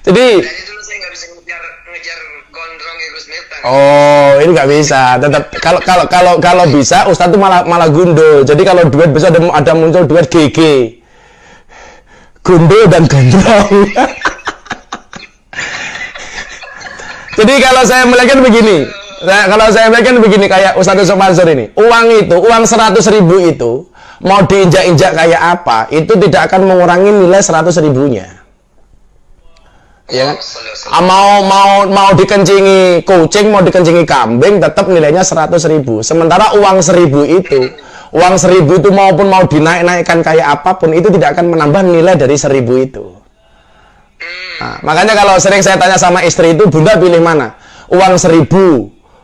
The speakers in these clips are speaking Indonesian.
Jadi dari dulu saya nggak bisa ngejar gondrong Gus Miftah. oh, ini nggak bisa. Tetap kalau bisa Ustadz tuh malah gundo. Jadi kalau duet bisa ada muncul duet GG. Gundo dan gondrong. Jadi kalau saya melihatkan begini, kayak Ustadz Yusuf Mansur ini, uang 100.000 itu mau diinjak-injak kayak apa, itu tidak akan mengurangi nilai 100.000-nya. Ya kan? Mau dikencingi kucing, mau dikencingi kambing, tetap nilainya 100.000. Sementara uang 1.000 itu maupun mau dinaik-naikkan kayak apapun, itu tidak akan menambah nilai dari 1.000 itu. Nah, makanya kalau sering saya tanya sama istri itu, Bunda pilih mana? Uang 1.000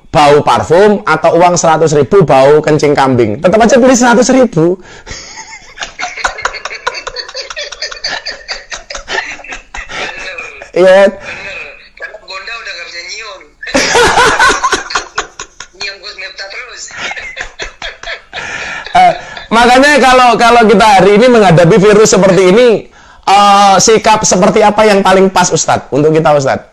bau parfum atau uang 100.000 bau kencing kambing? Tetap aja pilih 100.000. Iya. Karena Bunda udah gak bisa nyium. Nyium Gus Miftah terus. Makanya kalau kita hari ini menghadapi virus seperti ini, sikap seperti apa yang paling pas Ustadz untuk kita Ustadz?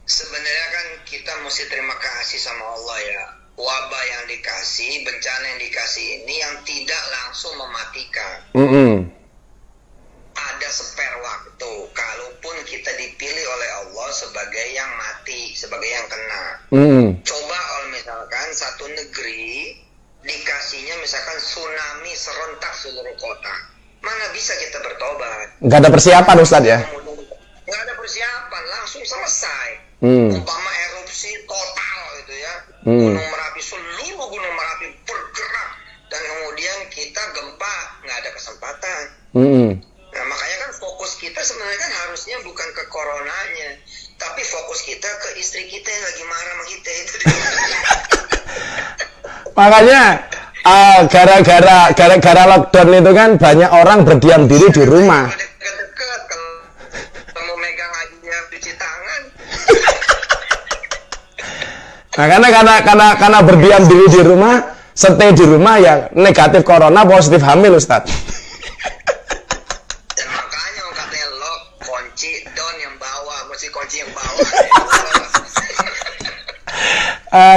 Sebenarnya kan kita mesti terima kasih sama Allah ya. Wabah yang dikasih, bencana yang dikasih ini yang tidak langsung mematikan. Ada spare waktu. Kalaupun kita dipilih oleh Allah sebagai yang mati, sebagai yang kena. Coba kalau misalkan satu negeri dikasihnya misalkan tsunami serentak seluruh kota, mana bisa kita bertobat? Nggak ada persiapan Ustadz ya? Nggak ada persiapan, langsung selesai. Umpama erupsi total gitu ya, Gunung Merapi, seluruh Gunung Merapi bergerak, dan kemudian kita gempa, nggak ada kesempatan. Nah makanya kan fokus kita sebenarnya kan harusnya bukan ke coronanya, tapi fokus kita ke istri kita yang lagi marah sama kita itu. Makanya gara-gara lockdown itu kan banyak orang berdiam diri di rumah. Deket-deket kalau mau megang aja cuci tangan. Nah karena berdiam diri di rumah, stay di rumah ya negatif corona, positif hamil Ustadz. Dan makanya katanya lock, kunci down yang bawah, mesti kunci yang bawah.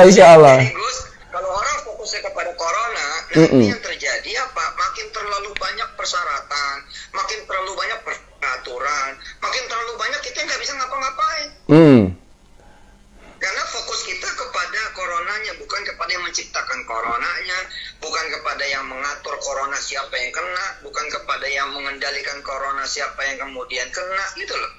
Insya Allah. Jadi Gus, kalau orang fokusnya kepada corona, nanti yang terjadi apa? Makin terlalu banyak persyaratan, makin terlalu banyak peraturan, makin terlalu banyak kita nggak bisa ngapa-ngapain. Karena fokus kita kepada coronanya, bukan kepada yang menciptakan coronanya, bukan kepada yang mengatur corona siapa yang kena, bukan kepada yang mengendalikan corona siapa yang kemudian kena, gitu loh.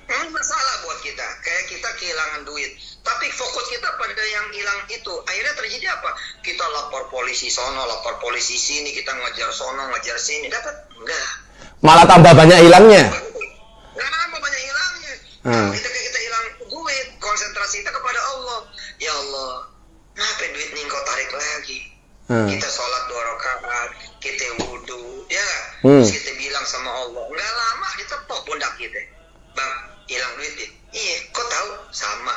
Ini masalah buat kita, kayak kita kehilangan duit. Tapi fokus kita pada yang hilang itu, akhirnya terjadi apa? Kita lapor polisi sono, lapor polisi sini, kita ngejar sono, ngejar sini, dapat? Enggak. Malah tambah banyak hilangnya. Kenapa banyak hilangnya? Kita hilang duit, konsentrasi kita kepada Allah. Ya Allah, kenapa duit ini kau tarik lagi? Kita sholat 2 rakaat, kita wudu, ya nggak? Terus kita bilang sama Allah, nggak lama ditepok pundak kita. Bang, hilang duit deh. Iya, kok tahu? Sama.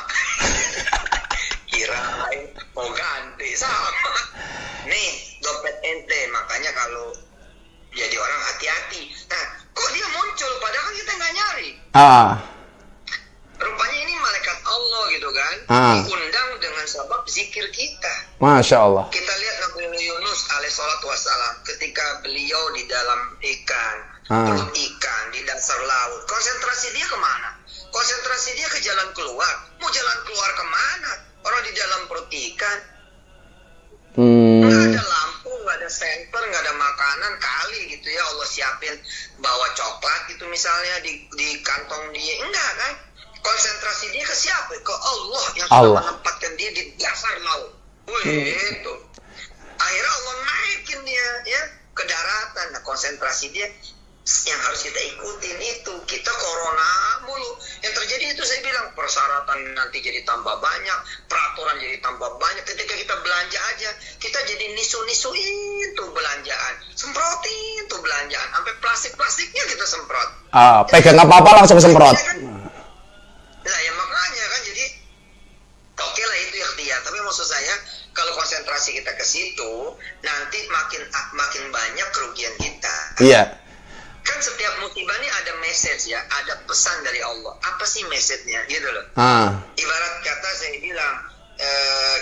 Kirain mau ganti, sama. Nih, dompet ente, makanya kalau jadi orang hati-hati. Nah, kok dia muncul padahal kan kita nggak nyari. Rupanya ini malaikat Allah gitu kan, diundang dengan sebab zikir kita. Masya Allah. Kita lihat Nabi Yunus alaihissalatu wassalam ketika beliau di dalam ikan, perut ikan di dasar laut, konsentrasi dia kemana? Konsentrasi dia ke jalan keluar. Mau jalan keluar kemana? Orang di dalam perut ikan. Nggak ada lampu, nggak ada senter, nggak ada makanan kali gitu ya. Allah siapin bawa coklat gitu misalnya di kantong dia. Enggak kan? Konsentrasi dia ke siapa? Ke Allah yang sudah menempatkan dia di dasar laut. Itu. Akhirnya Allah naikin dia ya ke daratan. Nah, konsentrasi dia yang harus kita ikutin itu. Kita corona mulu. Yang terjadi itu saya bilang persyaratan nanti jadi tambah banyak, peraturan jadi tambah banyak. Ketika kita belanja aja, kita jadi nisu-nisu itu belanjaan, semprotin tuh belanjaan, sampai plastiknya kita semprot. Pegang apa-apa langsung semprot. Nah ya makanya kan jadi oke lah itu ikhtiar, tapi maksud saya kalau konsentrasi kita ke situ, nanti makin banyak kerugian kita. Iya. Kan setiap musibah ini ada message ya, ada pesan dari Allah. Apa sih message-nya gitu loh. Ibarat kata saya bilang,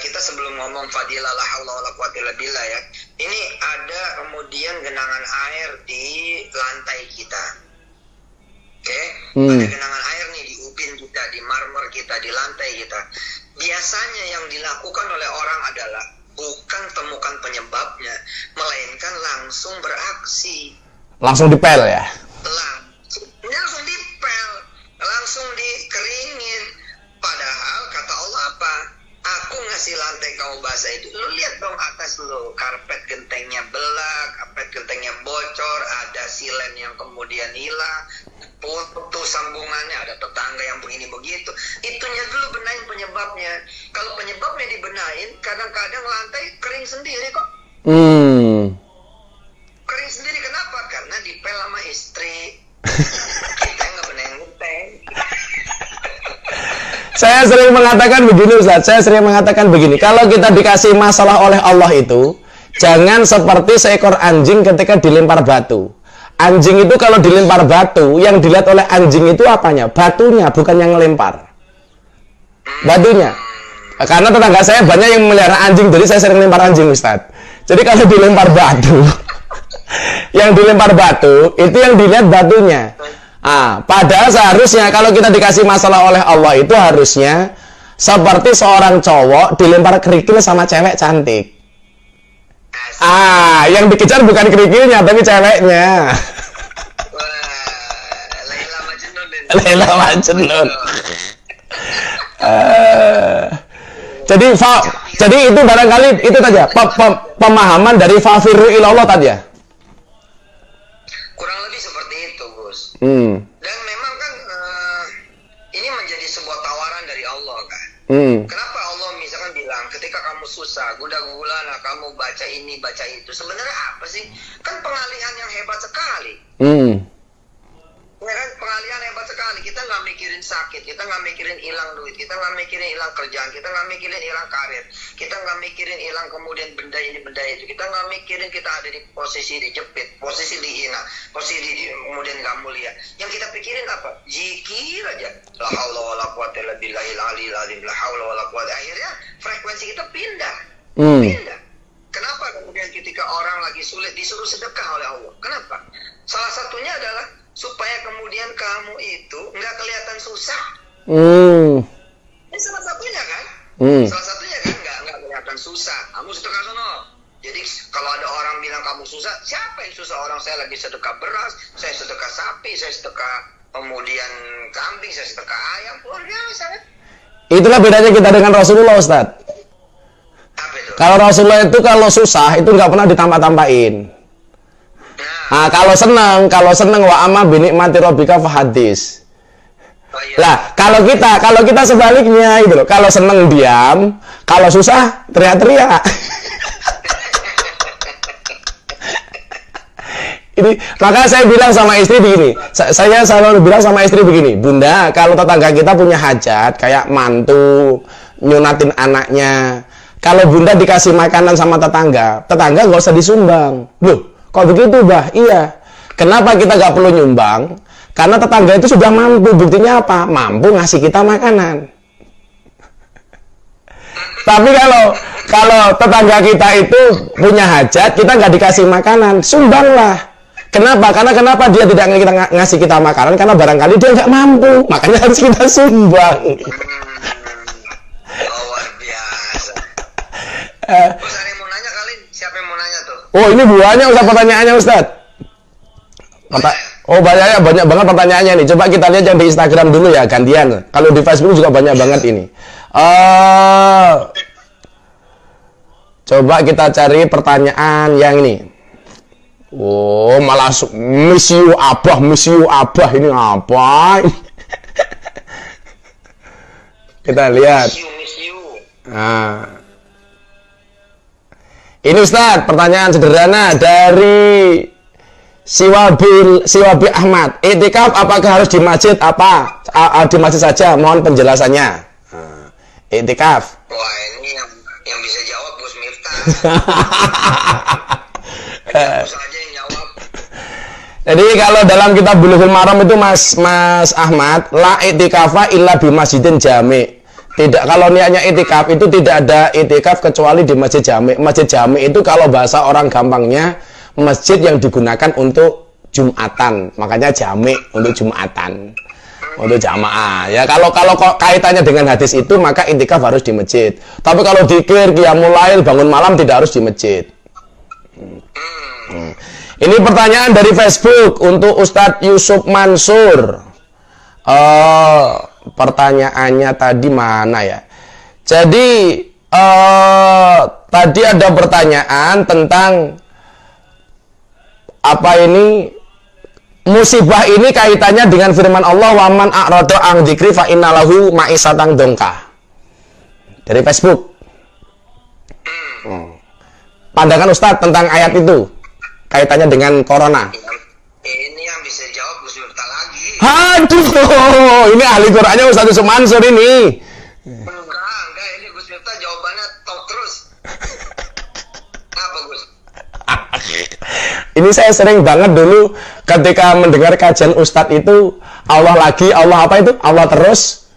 kita sebelum ngomong fadilah la haula wala quwata illa billah ya. Ini ada kemudian genangan air di lantai kita. Oke? Ada genangan air nih di ubin kita, di marmer kita, di lantai kita. Biasanya yang dilakukan oleh orang adalah bukan temukan penyebabnya, melainkan langsung beraksi. Langsung dipel ya? Langsung dipel, langsung dikeringin. Padahal kata Allah apa? Aku ngasih lantai kamu basah itu. Lu lihat dong atas lu, karpet gentengnya belah, karpet gentengnya bocor, ada silen yang kemudian hilang, putus sambungannya, ada tetangga yang begini begitu. Itunya dulu benahin penyebabnya. Kalau penyebabnya dibenahin, kadang-kadang lantai kering sendiri kok. Kering sendiri kenapa? Karena dipel sama istri. Kita nggak benahin genteng. Saya sering mengatakan begini Ustaz, kalau kita dikasih masalah oleh Allah itu, jangan seperti seekor anjing ketika dilempar batu. Anjing itu kalau dilempar batu, yang dilihat oleh anjing itu apanya? Batunya, bukan yang ngelempar. Batunya. Karena tetangga saya banyak yang memelihara anjing, jadi saya sering lempar anjing Ustaz. Jadi kalau dilempar batu, yang dilempar batu, itu yang dilihat batunya. Padahal seharusnya kalau kita dikasih masalah oleh Allah itu harusnya seperti seorang cowok dilempar kerikil sama cewek cantik. Yang dikejar bukan kerikilnya tapi ceweknya. Laila Majnun. Jadi itu barangkali itu tadi ya, pemahaman dari fafiru ilallah tadi ya. Kurang lebih seperti itu, Gus. Dan memang kan ini menjadi sebuah tawaran dari Allah kan. Kenapa Allah misalkan bilang ketika kamu susah, gundah gulana, kamu baca ini, baca itu. Sebenarnya apa sih? Kan pengalihan yang hebat sekali. Ya kan, pengalihan hebat sekali. Kita nggak mikirin sakit, kita nggak mikirin hilang duit, kita nggak mikirin hilang kerjaan, kita nggak mikirin hilang karir, kita nggak mikirin hilang kemudian benda ini benda itu, kita nggak mikirin kita ada di posisi dijepit, posisi dihina, posisi kemudian nggak mulia. Yang kita pikirin apa? Zikir aja. La haula wala quwata illa billahil aliyil azim. La haula wala quwata. Akhirnya frekuensi kita pindah. Pindah. Kenapa kemudian ketika orang lagi sulit disuruh sedekah oleh Allah? Kenapa? Salah satunya adalah supaya kemudian kamu itu nggak kelihatan susah. Ini salah satunya kan? Salah satunya kan nggak kelihatan susah. Kamu sedekah sono. Jadi kalau ada orang bilang kamu susah, siapa yang susah? Orang saya lagi sedekah beras, saya sedekah sapi, saya sedekah kemudian kambing, saya sedekah ayam, luar biasa kan? Itulah bedanya kita dengan Rasulullah, Ustaz. Kalau Rasulullah itu kalau susah itu nggak pernah ditambah-tambahin. Kalau seneng wa amma bi nikmati rabbika fahadis. Lah, kalau kita sebaliknya itu loh. Kalau seneng diam, kalau susah teriak-teriak. Ini maka saya bilang sama istri begini. Saya selalu bilang sama istri begini, Bunda, kalau tetangga kita punya hajat kayak mantu nyunatin anaknya, kalau Bunda dikasih makanan sama tetangga nggak usah disumbang. Loh, kok begitu, Bah? Iya. Kenapa kita nggak perlu nyumbang? Karena tetangga itu sudah mampu. Buktinya apa? Mampu ngasih kita makanan. Tapi kalau tetangga kita itu punya hajat, kita nggak dikasih makanan, sumbanglah. Kenapa? Karena kenapa dia tidak ngasih kita makanan? Karena barangkali dia nggak mampu, makanya harus kita sumbang. Luar biasa. Terus ada yang mau nanya kali? Siapa yang mau nanya tuh? Oh, ini buahnya Ustaz pertanyaannya, Ustaz. Banyak banget pertanyaannya nih. Coba kita lihat yang di Instagram dulu ya, gantian. Kalau di Facebook juga banyak banget ini. Coba kita cari pertanyaan yang ini. Oh, malah miss you abah ini apa? Kita lihat. Ini Ustaz, pertanyaan sederhana dari Siwabi Ahmad. Iktikaf apakah harus di masjid di masjid saja? Mohon penjelasannya. Iktikaf. Wah, ini yang bisa jawab Gus Miftah. Aku saja yang jawab. Jadi kalau dalam kitab Bulughul Maram itu Mas Ahmad, la i'tikafa illa bi masjidin jami'. Tidak, kalau niatnya i'tikaf itu tidak ada i'tikaf kecuali di masjid jami'. Masjid jami' itu kalau bahasa orang gampangnya masjid yang digunakan untuk Jumatan. Makanya jami' untuk Jumatan. Untuk jamaah. Ya kalau kaitannya dengan hadis itu maka i'tikaf harus di masjid. Tapi kalau dzikir, qiyamul lail, bangun malam tidak harus di masjid. Ini pertanyaan dari Facebook untuk Ustadz Yusuf Mansur. Pertanyaannya tadi mana ya? Jadi tadi ada pertanyaan tentang apa ini, musibah ini kaitannya dengan firman Allah, waman a'rada an dzikri fa innalahu ma'isatan dongka. Dari Facebook. Pandangan Ustadz tentang ayat itu kaitannya dengan corona. Ini yang bisa jawab Gus Miftah lagi. Aduh, ini ahli Qur'annya Ustaz Yusuf Mansur ini. Enggak, ini Gus Miftah jawabannya top terus. Apa Gus? Ini saya sering banget dulu ketika mendengar kajian Ustadz itu, Allah lagi, Allah apa itu? Allah terus.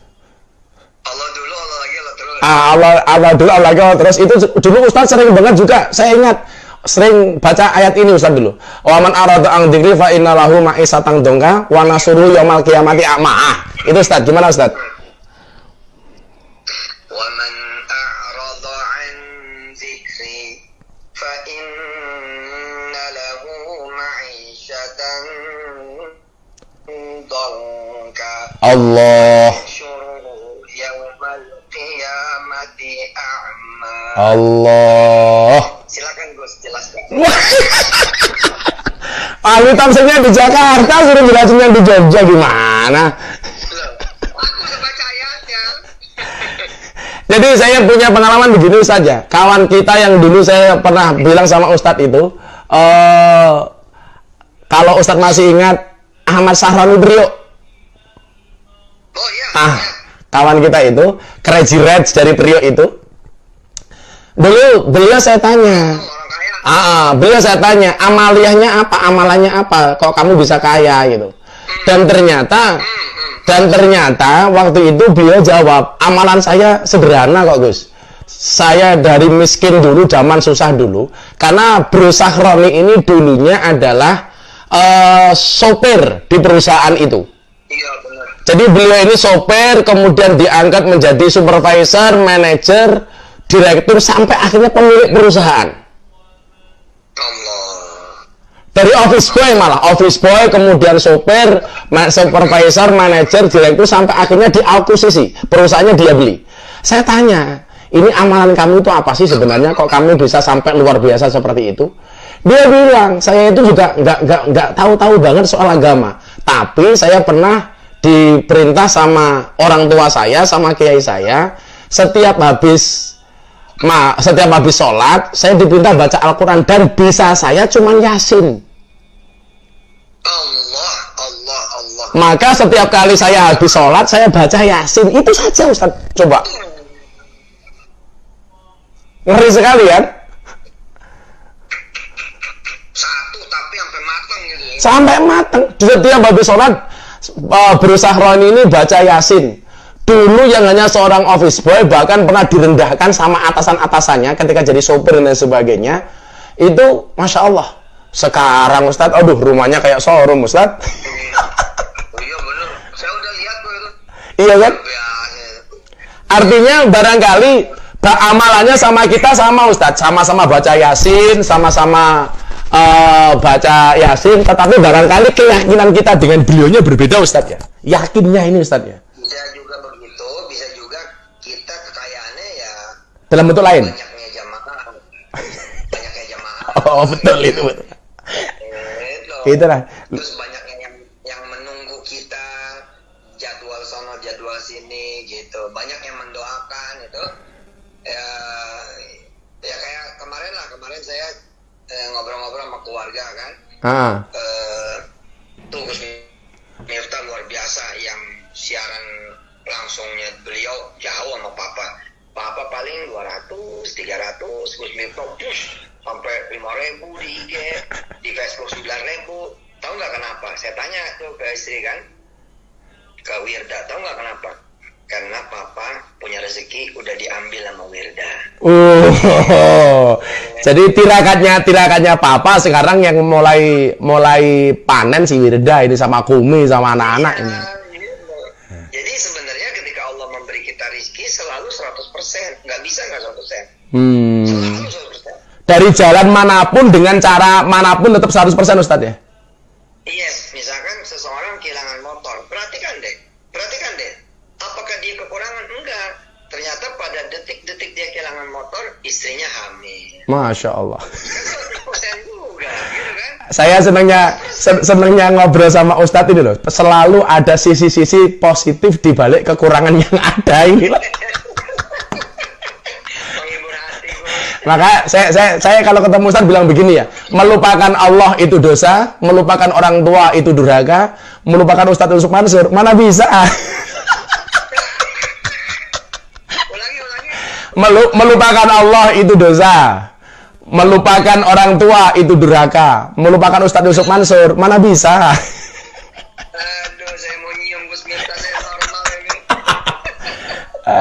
Allah dulu, Allah lagi, Allah terus. Allah dulu, Allah lagi, Allah terus. Itu dulu Ustadz sering banget juga. Saya ingat sering baca ayat ini Ustaz dulu. Wa man arada an dzikri fa innalahu ma'isatan dongka wa nasruhu yaumil qiyamati a'ma. Itu Ustaz, gimana Ustaz? Wa man a'rada an dzikri fa inna lahu ma'isatan dongka. Allah. Yaumil qiyamati a'ma. Allah. Silakan Gus, jelaskan. Ahli tafsirnya di Jakarta, suruh jelasinnya di Jogja gimana? Loh, aku udah baca ayatnya. Jadi saya punya pengalaman begini saja. Kawan kita yang dulu saya pernah bilang sama Ustadz itu, kalau Ustadz masih ingat Ahmad Sahroni Priok. Oh iya. Kawan kita itu, Crazy Reds dari Priok itu. Dulu beliau saya tanya, beliau saya tanya, amaliyahnya apa, amalannya apa, kok kamu bisa kaya gitu. Dan ternyata waktu itu beliau jawab, amalan saya sederhana kok Gus. Saya dari miskin dulu, zaman susah dulu, karena Bro Sahroni ini dulunya adalah sopir di perusahaan itu. Iya benar. Jadi beliau ini sopir, kemudian diangkat menjadi supervisor, manajer, direktur, sampai akhirnya pemilik perusahaan. Allah. Dari office boy malah, office boy, kemudian sopir, supervisor, manajer, direktur, sampai akhirnya diakuisisi, perusahaannya dia beli. Saya tanya, ini amalan kamu itu apa sih sebenarnya, kok kamu bisa sampai luar biasa seperti itu? Dia bilang, saya itu juga nggak tahu-tahu banget soal agama, tapi saya pernah diperintah sama orang tua saya, sama kiai saya, setiap habis sholat, saya diperintah baca Al-Quran, dan bisa saya cuman Yasin. Allah. Maka setiap kali saya habis sholat, saya baca Yasin. Itu saja Ustaz. Coba. Ngeri sekali kan? Satu tapi sampai matang gitu ya. Sampai matang. Setiap habis sholat, Bro Sahroni ini baca Yasin. Dulu yang hanya seorang office boy, bahkan pernah direndahkan sama atasan-atasannya ketika jadi sopir dan sebagainya. Itu Masya Allah. Sekarang Ustadz, aduh rumahnya kayak showroom Ustadz. Oh iya bener, saya udah lihat tuh itu. Iya kan? Artinya barangkali amalannya sama kita sama Ustadz, sama-sama baca Yasin, sama-sama baca Yasin, tetapi barangkali keyakinan kita dengan beliaunya berbeda Ustadz ya. Yakinnya ini Ustadz ya. Bisa juga begitu, bisa juga kita kekayaannya ya dalam bentuk lain. banyaknya jamaah. Oh betul itu betul. Itu. Itulah. Terus banyaknya yang menunggu kita, jadwal sono jadwal sini gitu, banyak yang mendoakan itu. Ya kayak kemarin saya ngobrol-ngobrol sama keluarga kan. Tuh Gus Miftah luar biasa, yang siaran langsungnya beliau jauh sama papa Papa paling 200, 300, Gus Miftah sampai 5.000 di IG, di Facebook 9.000. Tahu nggak kenapa? Saya tanya tuh ke istri kan, ke Wirda, tahu nggak kenapa? Karena papa punya rezeki udah diambil sama Wirda. Jadi tirakatnya papa sekarang yang mulai panen si Wirda ini sama Kumi sama anak-anak ini. Jadi sebenarnya ketika Allah memberi kita rezeki selalu 100%, nggak bisa nggak 100%. Selalu 100%. Dari jalan manapun dengan cara manapun tetap 100% Ustadz ya. Yes, misalkan seseorang kehilangan motor, perhatikan deh. Apakah dia kekurangan? Enggak. Ternyata pada detik-detik dia kehilangan motor, istrinya hamil. Masya Allah. Kan 100% juga, gitu kan? Saya senangnya ngobrol sama Ustadz ini loh. Selalu ada sisi-sisi positif di balik kekurangan yang ada ini loh. Menghibur hati. Maka saya kalau ketemu Ustadz bilang begini ya, melupakan Allah itu dosa, melupakan orang tua itu durhaka, melupakan Ustadz Yusuf Mansur, mana bisa? Melupakan Allah itu dosa, melupakan orang tua itu durhaka, melupakan Ustadz Yusuf Mansur, mana bisa? Aduh, saya mau nyium Gus Miftah, saya normal ini.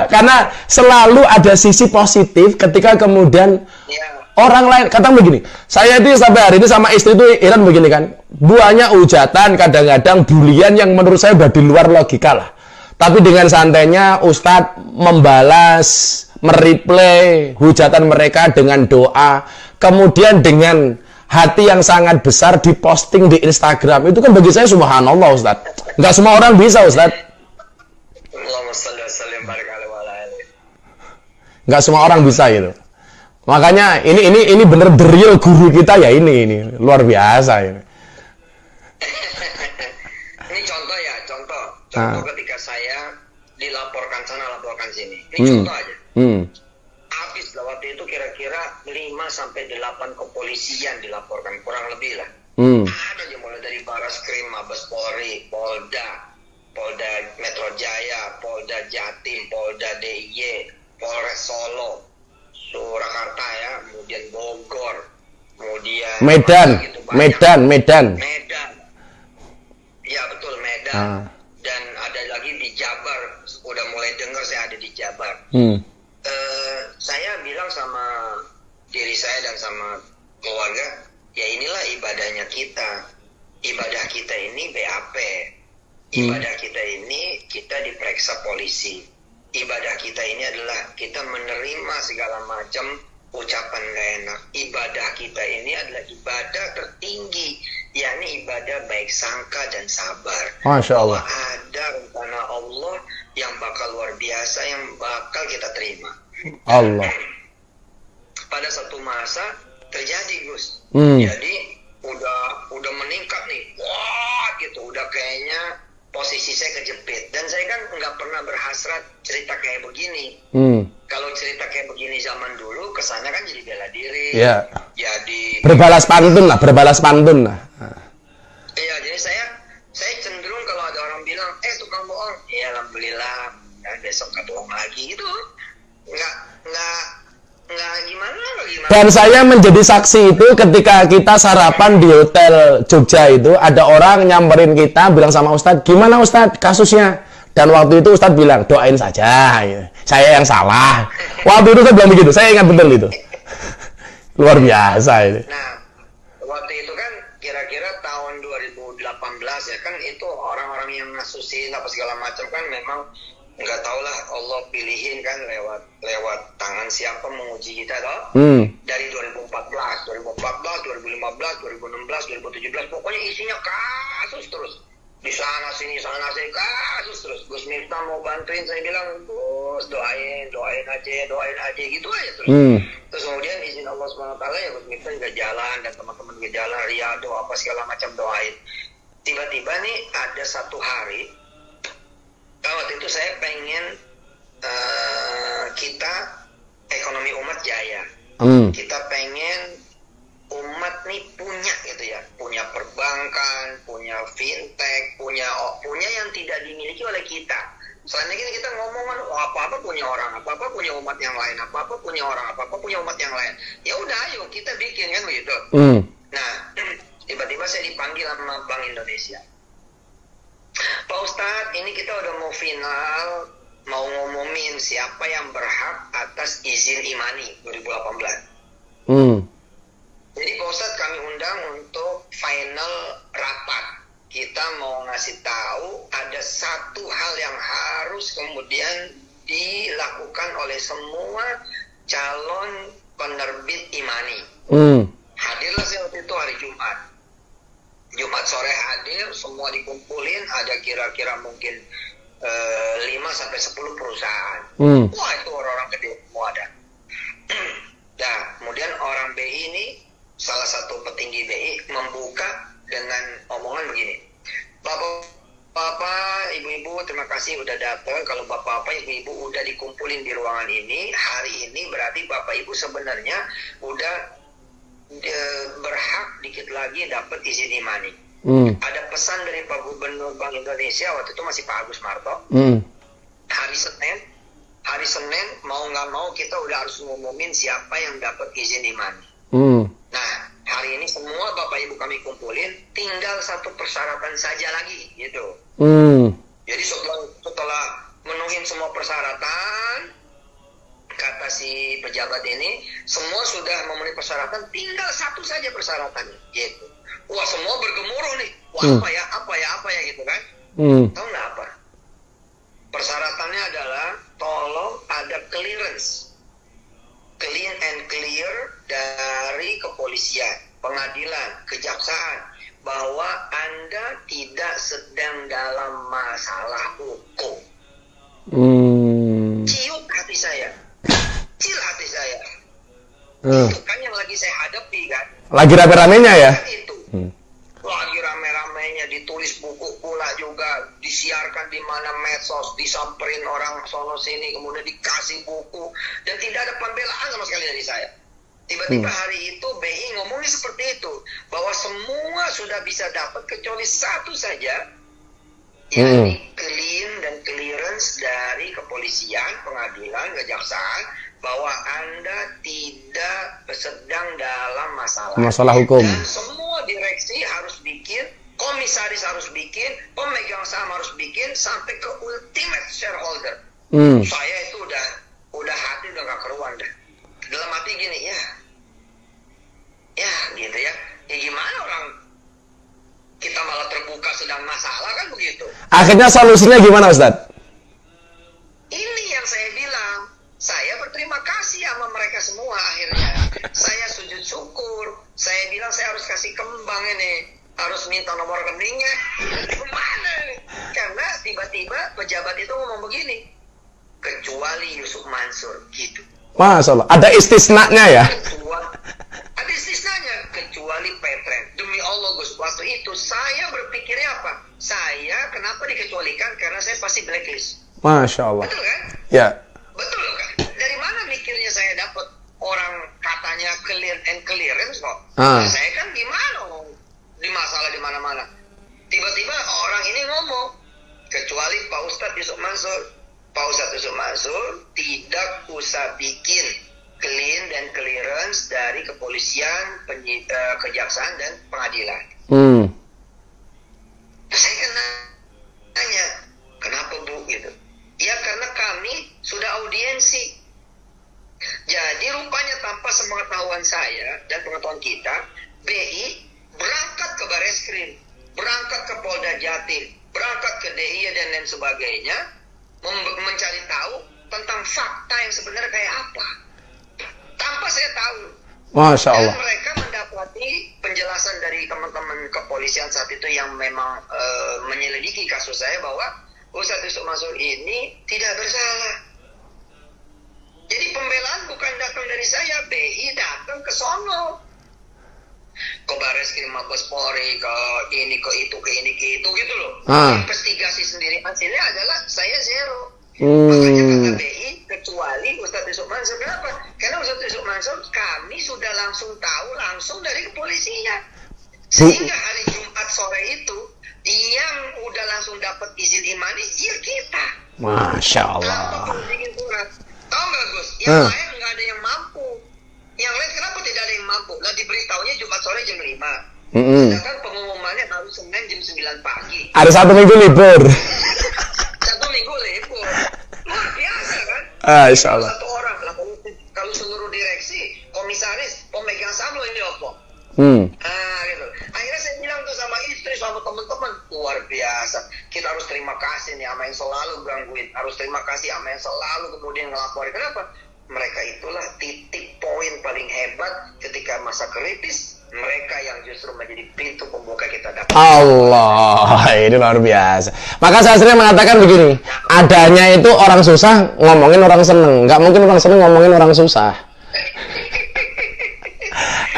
Karena selalu ada sisi positif ketika kemudian orang lain, kata begini, saya itu sampai hari ini sama istri itu heran begini kan, buahnya hujatan, kadang-kadang bulian yang menurut saya udah di luar logika lah. Tapi dengan santainya Ustadz membalas, mereplay hujatan mereka dengan doa, kemudian dengan hati yang sangat besar diposting di Instagram. Itu kan bagi saya subhanallah Ustadz. Nggak semua orang bisa Ustadz. Nggak semua orang bisa gitu. Makanya ini bener the real guru kita ya ini luar biasa ini. Ini contoh ya, contoh ketika saya dilaporkan sana, laporkan sini. Ini contoh aja. Habis lah waktu itu kira-kira 5-8 kepolisian dilaporkan, kurang lebih lah. Ada aja mulai dari Baraskrim, Mabes Polri, Polda Metro Jaya, Polda Jatim, Polda DIY, Polres Solo, Surakarta ya, kemudian Bogor, kemudian Medan. Ya betul, Medan. Dan ada lagi di Jabar, udah mulai dengar saya ada di Jabar. Saya bilang sama diri saya dan sama keluarga, ya inilah ibadahnya kita. Ibadah kita ini BAP. Ibadah kita ini kita diperiksa polisi. Ibadah kita ini adalah kita menerima segala macam ucapan gak enak. Ibadah kita ini adalah ibadah tertinggi, yakni ibadah baik sangka dan sabar. Masya Allah. Ada rencana Allah yang bakal luar biasa, yang bakal kita terima. Allah. Pada satu masa terjadi Gus. Jadi udah meningkat nih, wah gitu, udah kayaknya posisi saya kejepit. Dan saya kan nggak pernah berhasrat cerita kayak begini. Kalau cerita kayak begini zaman dulu, kesannya kan jadi bela diri. Iya. Jadi berbalas pantun lah. Iya, jadi saya cenderung kalau ada orang bilang, tukang bohong, ya alhamdulillah, besok nggak bohong lagi gitu. Nggak gimana. Dan saya menjadi saksi itu ketika kita sarapan di hotel Jogja itu, ada orang nyamperin kita bilang sama Ustadz, gimana Ustadz kasusnya? Dan waktu itu Ustadz bilang, doain saja, saya yang salah. Waktu itu saya bilang begitu, saya ingat betul itu. Luar biasa ini. Nah, waktu itu kan kira-kira tahun 2018 ya kan, itu orang-orang yang ngasusin apa segala macam kan memang nggak tau lah, Allah pilihin kan lewat tangan siapa menguji kita toh. Dari 2014, 2015, 2016, 2017, pokoknya isinya kasus terus. Di sana sini kasus terus. Gus Miftah mau bantuin, saya bilang Gus doain aja gitu aja terus. Terus kemudian izin Allah SWT ya Gus Miftah juga jalan dan teman-teman juga jalan, Riyadh apa segala macam doain. Tiba-tiba nih ada satu hari, waktu itu saya pengen kita ekonomi umat jaya. Kita pengen umat nih punya gitu ya, punya perbankan, punya fintech, punya yang tidak dimiliki oleh kita. Selama ini kita ngomong kan, oh, apa-apa punya orang, apa-apa punya umat yang lain, apa-apa punya orang, apa-apa punya umat yang lain. Ya udah, ayo kita bikin kan begitu. Nah, tiba-tiba saya dipanggil sama Bank Indonesia. Pak Ustadz, ini kita udah mau final, mau ngumumin siapa yang berhak atas izin imani 2018. Jadi Pak Ustadz kami undang untuk final rapat. Kita mau ngasih tahu ada satu hal yang harus kemudian dilakukan oleh semua calon penerbit imani. Hadirlah saya waktu itu hari Jumat. Jumat sore hadir, semua dikumpulin, ada kira-kira mungkin 5-10 perusahaan. Wah, itu orang-orang gede semua ada. Nah, kemudian orang BI ini, salah satu petinggi BI membuka dengan omongan begini. Bapak, ibu-ibu, terima kasih udah datang. Kalau bapak-bapak, ibu-ibu udah dikumpulin di ruangan ini, hari ini berarti bapak ibu sebenarnya udah berhak dikit lagi dapat izin imani. Ada pesan dari Pak Gubernur Bank Indonesia, waktu itu masih Pak Agus Marto. Hari Senin mau nggak mau kita udah harus ngumumin siapa yang dapat izin imani. Nah, hari ini semua bapak ibu kami kumpulin, tinggal satu persyaratan saja lagi gitu. Jadi setelah menuhin semua persyaratan, kata si pejabat ini, semua sudah memenuhi persyaratan, tinggal satu saja persyaratannya gitu. Wah, semua bergemuruh nih. Wah, apa ya gitu kan. Tahu nggak apa? Persyaratannya adalah tolong ada clearance, clean and clear dari kepolisian, pengadilan, kejaksaan, bahwa Anda tidak sedang dalam masalah hukum. Ciut hati saya, kecil hati saya. Itu kan yang lagi saya hadapi kan. Lagi rame-ramenya ya? Itu. Lagi rame-ramenya, ditulis buku pula juga, disiarkan di mana medsos, disamperin orang sono sini, kemudian dikasih buku, dan tidak ada pembelaan sama sekali dari saya. Tiba-tiba hari itu BI ngomongnya seperti itu, bahwa semua sudah bisa dapat kecuali satu saja, yakni clean dan clearance dari kepolisian, pengadilan, kejaksaan, bahwa Anda tidak sedang dalam masalah hukum. Dan semua direksi harus bikin, komisaris harus bikin, pemegang saham harus bikin, sampai ke ultimate shareholder. Saya itu udah hati udah gak keruan dah. Dalam hati gini, ya gitu ya. Ya gimana orang kita malah terbuka sedang masalah kan begitu. Akhirnya solusinya gimana, Ustadz? Ini yang saya bilang. Saya berterima kasih sama mereka semua akhirnya. Saya sujud syukur. Saya bilang saya harus kasih kembang ini. Harus minta nomor rekeningnya. Kemana nih? Karena tiba-tiba pejabat itu ngomong begini. Kecuali Yusuf Mansur. Gitu. Masya Allah. Ada istisnanya ya? Ada istisnanya. Kecuali Petren. Demi Allah Gus, waktu itu saya berpikirnya apa? Saya kenapa dikecualikan? Karena saya pasti blacklist. Masya Allah. Betul kan? Ya. Betul kan? Dari mana mikirnya saya dapat orang katanya clear and clearance kok? Saya kan gimana? Di masalah di mana-mana. Tiba-tiba orang ini ngomong, kecuali Pak Ustadz Yusuf Mansur. Pak Ustadz Yusuf Mansur tidak usah bikin clean dan clearance dari kepolisian, kejaksaan dan pengadilan. Saya kena tanya, kenapa Bu gitu? Ya karena kami sudah audiensi. Jadi rupanya tanpa sepengetahuan saya dan pengetahuan kita, BI berangkat ke Bareskrim, berangkat ke Polda Jatim, berangkat ke DIY dan lain sebagainya, mencari tahu tentang fakta yang sebenarnya kayak apa. Tanpa saya tahu. Masya Allah. Dan mereka mendapati penjelasan dari teman-teman kepolisian saat itu yang memang menyelidiki kasus saya bahwa Ustadz Yusuf Mansur ini tidak bersalah. Jadi pembelaan bukan datang dari saya, BI datang ke sono. Ke Bareskrim Mabes Polri, ke ini, ke itu, ke ini, ke itu gitu loh. Investigasi sendiri hasilnya adalah saya zero. Makanya kata BI, kecuali Ustadz Yusuf Mansur. Kenapa? Karena Ustadz Yusuf Mansur kami sudah langsung tahu langsung dari kepolisian. Sehingga hari Jumat sore itu yang udah langsung dapat izin imani, ya kita. Masya Tanpa Allah. perlu bikin surat. Tahu nggak Gus? Yang Hmm. lain nggak ada yang mampu. Yang lain kenapa tidak ada yang mampu? Nah diberitahunya Jumat sore jam 5. Sedangkan pengumumannya baru Senin jam 9 pagi. Ada 1 minggu libur. 1 minggu libur. Luar biasa kan? Insya Kalau Allah. satu orang, lah, kalau seluruh direksi, komisaris, pemegang saham ini apa? Gitu. Akhirnya saya bilang tuh sama istri, sama teman-teman, luar biasa. Kita harus terima kasih nih sama yang selalu gangguin. Harus terima kasih sama yang selalu kemudian ngelaporin. Kenapa? Mereka itulah titik poin paling hebat ketika masa kritis. Mereka yang justru menjadi pintu pembuka kita dapat. Allah, ini luar biasa. Maka saya sering mengatakan begini, adanya itu orang susah ngomongin orang seneng, nggak mungkin orang seneng ngomongin orang susah.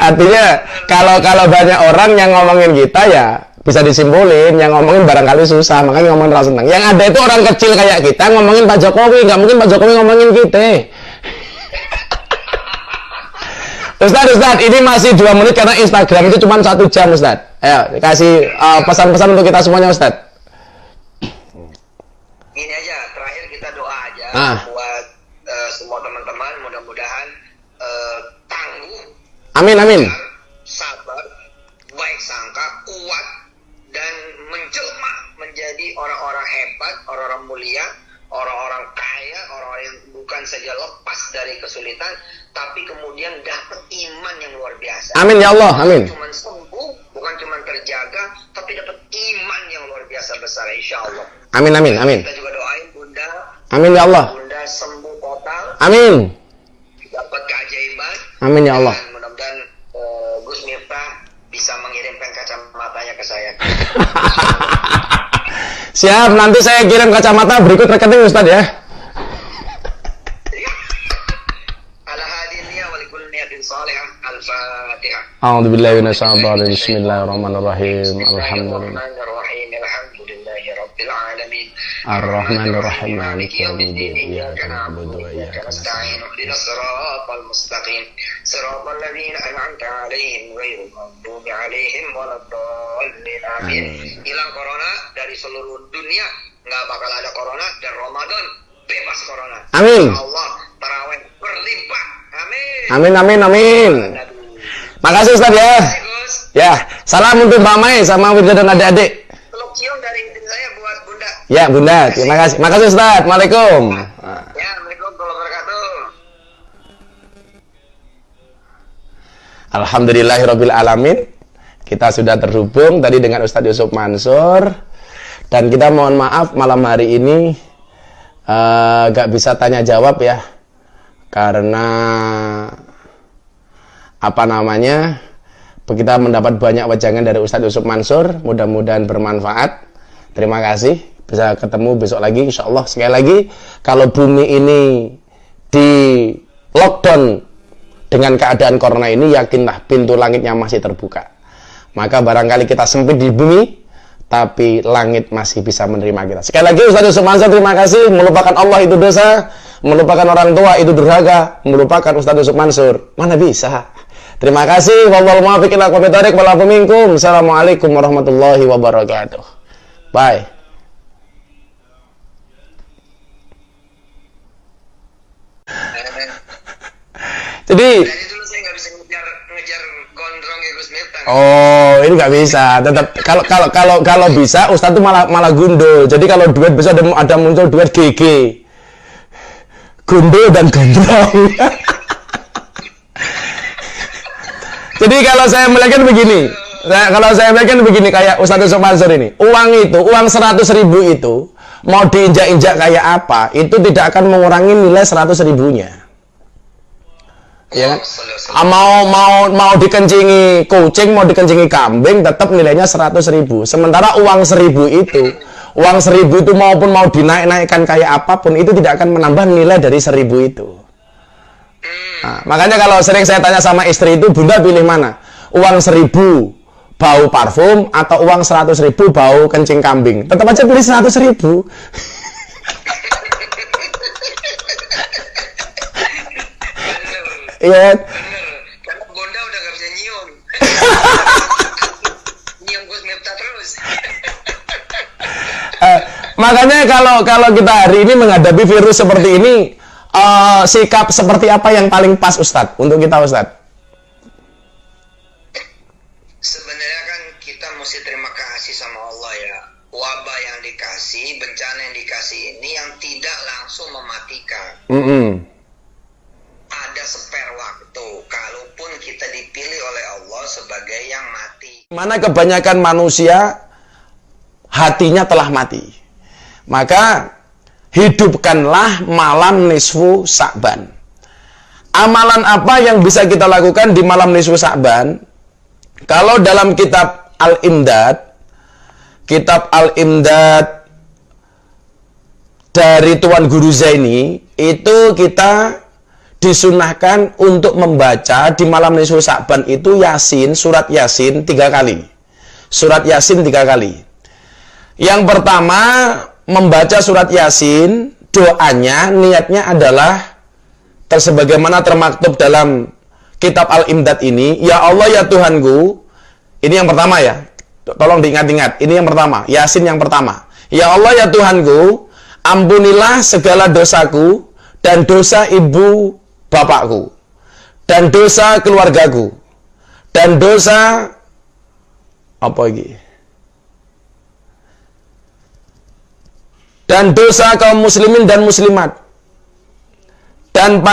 Artinya kalau banyak orang yang ngomongin kita ya bisa disimpulin yang ngomongin barangkali susah, makanya ngomongin orang seneng. Yang ada itu orang kecil kayak kita ngomongin Pak Jokowi, nggak mungkin Pak Jokowi ngomongin kita. Ustaz, ini masih 2 menit karena Instagram itu cuma 1 jam, Ustaz. Ayo, kasih pesan-pesan untuk kita semuanya, Ustaz. Gini aja, terakhir kita doa aja buat semua teman-teman, mudah-mudahan tangguh, Amin. sabar, baik sangka, kuat, dan menjelma menjadi orang-orang hebat, orang-orang mulia, orang-orang kaya, orang-orang yang bukan saja lepas dari kesulitan, tapi kemudian dapat iman yang luar biasa. Amin ya Allah, amin. Bukan cuma sembuh, bukan cuma terjaga, tapi dapat iman yang luar biasa besar, insya Allah. Amin. Kita juga doain Bunda. Amin ya Allah. Bunda sembuh total, Amin. dapat keajaiban. Amin ya Allah. Dan mudah-mudahan Gus Miftah bisa mengirimkan kacamatanya ke saya. Siap, nanti saya kirim kacamata berikut rekening Ustaz ya. Ala hadiniya wa likul niyatin salihah. Al-Fatihah. A'udzubillahi minasyaitonir rajim. Bismillahirrahmanirrahim. Alhamdulillah. Alhamdulillahi rabbil alamin. Ar-Rahmanir Rahim. Maliki yaumiddin. Iyyaka Iyyaka na'budu na'budu wa wa iyyaka iyyaka nasta'in. nasta'in. Ihdinas siratal mustaqim. Siratal ladzina an'amta 'alaihim ghairil maghdubi 'alaihim waladdallin. Amin. Hilang corona dari seluruh dunia. Nggak bakal ada corona dan Ramadan bebas corona. Amin. Allah tarawih berlimpah. Amin. Amin. Makasih Ustaz ya. Gus. Ya, salam untuk Mbak Mai sama Wirda dan adik-adik. Peluk cium dari istri saya buat Bunda. Ya, Bunda, terima kasih. Makasih Ustaz. Waalaikumsalam. Ya, Assalamualaikum warahmatullahi wabarakatuh. Alhamdulillahirabbil alamin. Kita sudah terhubung tadi dengan Ustadz Yusuf Mansur dan kita mohon maaf malam hari ini gak bisa tanya jawab ya karena kita mendapat banyak wejangan dari Ustadz Yusuf Mansur. Mudah-mudahan bermanfaat. Terima kasih, bisa ketemu besok lagi insyaallah. Sekali lagi, kalau bumi ini di lockdown dengan keadaan corona ini, yakinlah pintu langitnya masih terbuka. Maka barangkali kita sempit di bumi, tapi langit masih bisa menerima kita. Sekali lagi Ustaz Yusuf Mansur, terima kasih. Melupakan Allah itu dosa, melupakan orang tua itu durhaka, melupakan Ustaz Yusuf Mansur mana bisa. Terima kasih. Wallahul muwaffiq ila aqwamit thoriq. Wallaahu minkum. Assalamualaikum warahmatullahi wabarakatuh. Bye. Jadi Dari dulu saya nggak bisa ngejar gondrong ya Gus Miftah. oh, ini nggak bisa. Tetap kalau bisa Ustadz tuh malah gundul. Jadi kalau duet bisa ada muncul duet GG. Gundul dan gondrong. Jadi kalau saya melihatkan begini, kayak Ustadz Yusuf Mansur ini, uang 100.000 itu mau diinjak-injak kayak apa, itu tidak akan mengurangi nilai 100.000-nya. Ya kan? Mau dikencingi kucing, mau dikencingi kambing, tetap nilainya 100.000. Sementara uang 1.000 itu maupun mau dinaik-naikkan kayak apapun, itu tidak akan menambah nilai dari 1.000 itu. Nah, makanya kalau sering saya tanya sama istri itu, Bunda pilih mana? Uang 1.000 bau parfum atau uang 100.000 bau kencing kambing? Tetap aja pilih 100.000. Iya. Bener. Karena Bunda udah gak bisa nyium. Nyium Gus Miftah terus. Makanya kalau kita hari ini menghadapi virus seperti ini, sikap seperti apa yang paling pas Ustadz untuk kita Ustadz? Sebenarnya kan kita mesti terima kasih sama Allah ya. Wabah yang dikasih, bencana yang dikasih ini yang tidak langsung mematikan. Ada spare waktu, kalaupun kita dipilih oleh Allah sebagai yang mati. Mana kebanyakan manusia hatinya telah mati. Maka hidupkanlah malam nisfu Sa'ban. Amalan apa yang bisa kita lakukan di malam nisfu Sa'ban? Kalau dalam kitab Al-Imdad dari Tuan Guru Zaini, itu kita disunahkan untuk membaca di malam nisfu Sa'ban itu Yasin, surat Yasin 3 kali. Surat Yasin 3 kali. Yang pertama, membaca surat Yasin, doanya, niatnya adalah sebagaimana termaktub dalam kitab Al-Imdad ini, ya Allah ya Tuhanku, ini yang pertama ya, tolong diingat-ingat, ini yang pertama, Yasin yang pertama, ya Allah ya Tuhanku, ampunilah segala dosaku, dan dosa ibu bapakku, dan dosa keluargaku, dan dosa, apa lagi? Dan dosa kaum muslimin dan muslimat, dan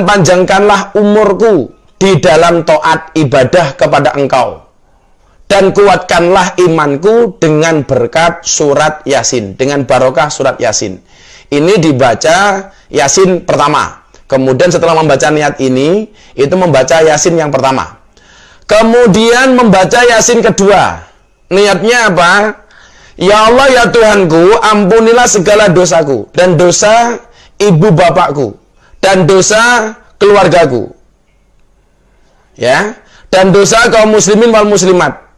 panjangkanlah umurku di dalam taat ibadah kepada Engkau, dan kuatkanlah imanku dengan berkat surat Yasin, dengan barokah surat Yasin. Ini dibaca Yasin pertama. Kemudian setelah membaca niat ini, itu membaca Yasin yang pertama. Kemudian membaca Yasin kedua. Niatnya apa? Ya Allah ya Tuhanku, ampunilah segala dosaku, dan dosa ibu bapakku, dan dosa keluargaku, ya, dan dosa kaum muslimin wal muslimat,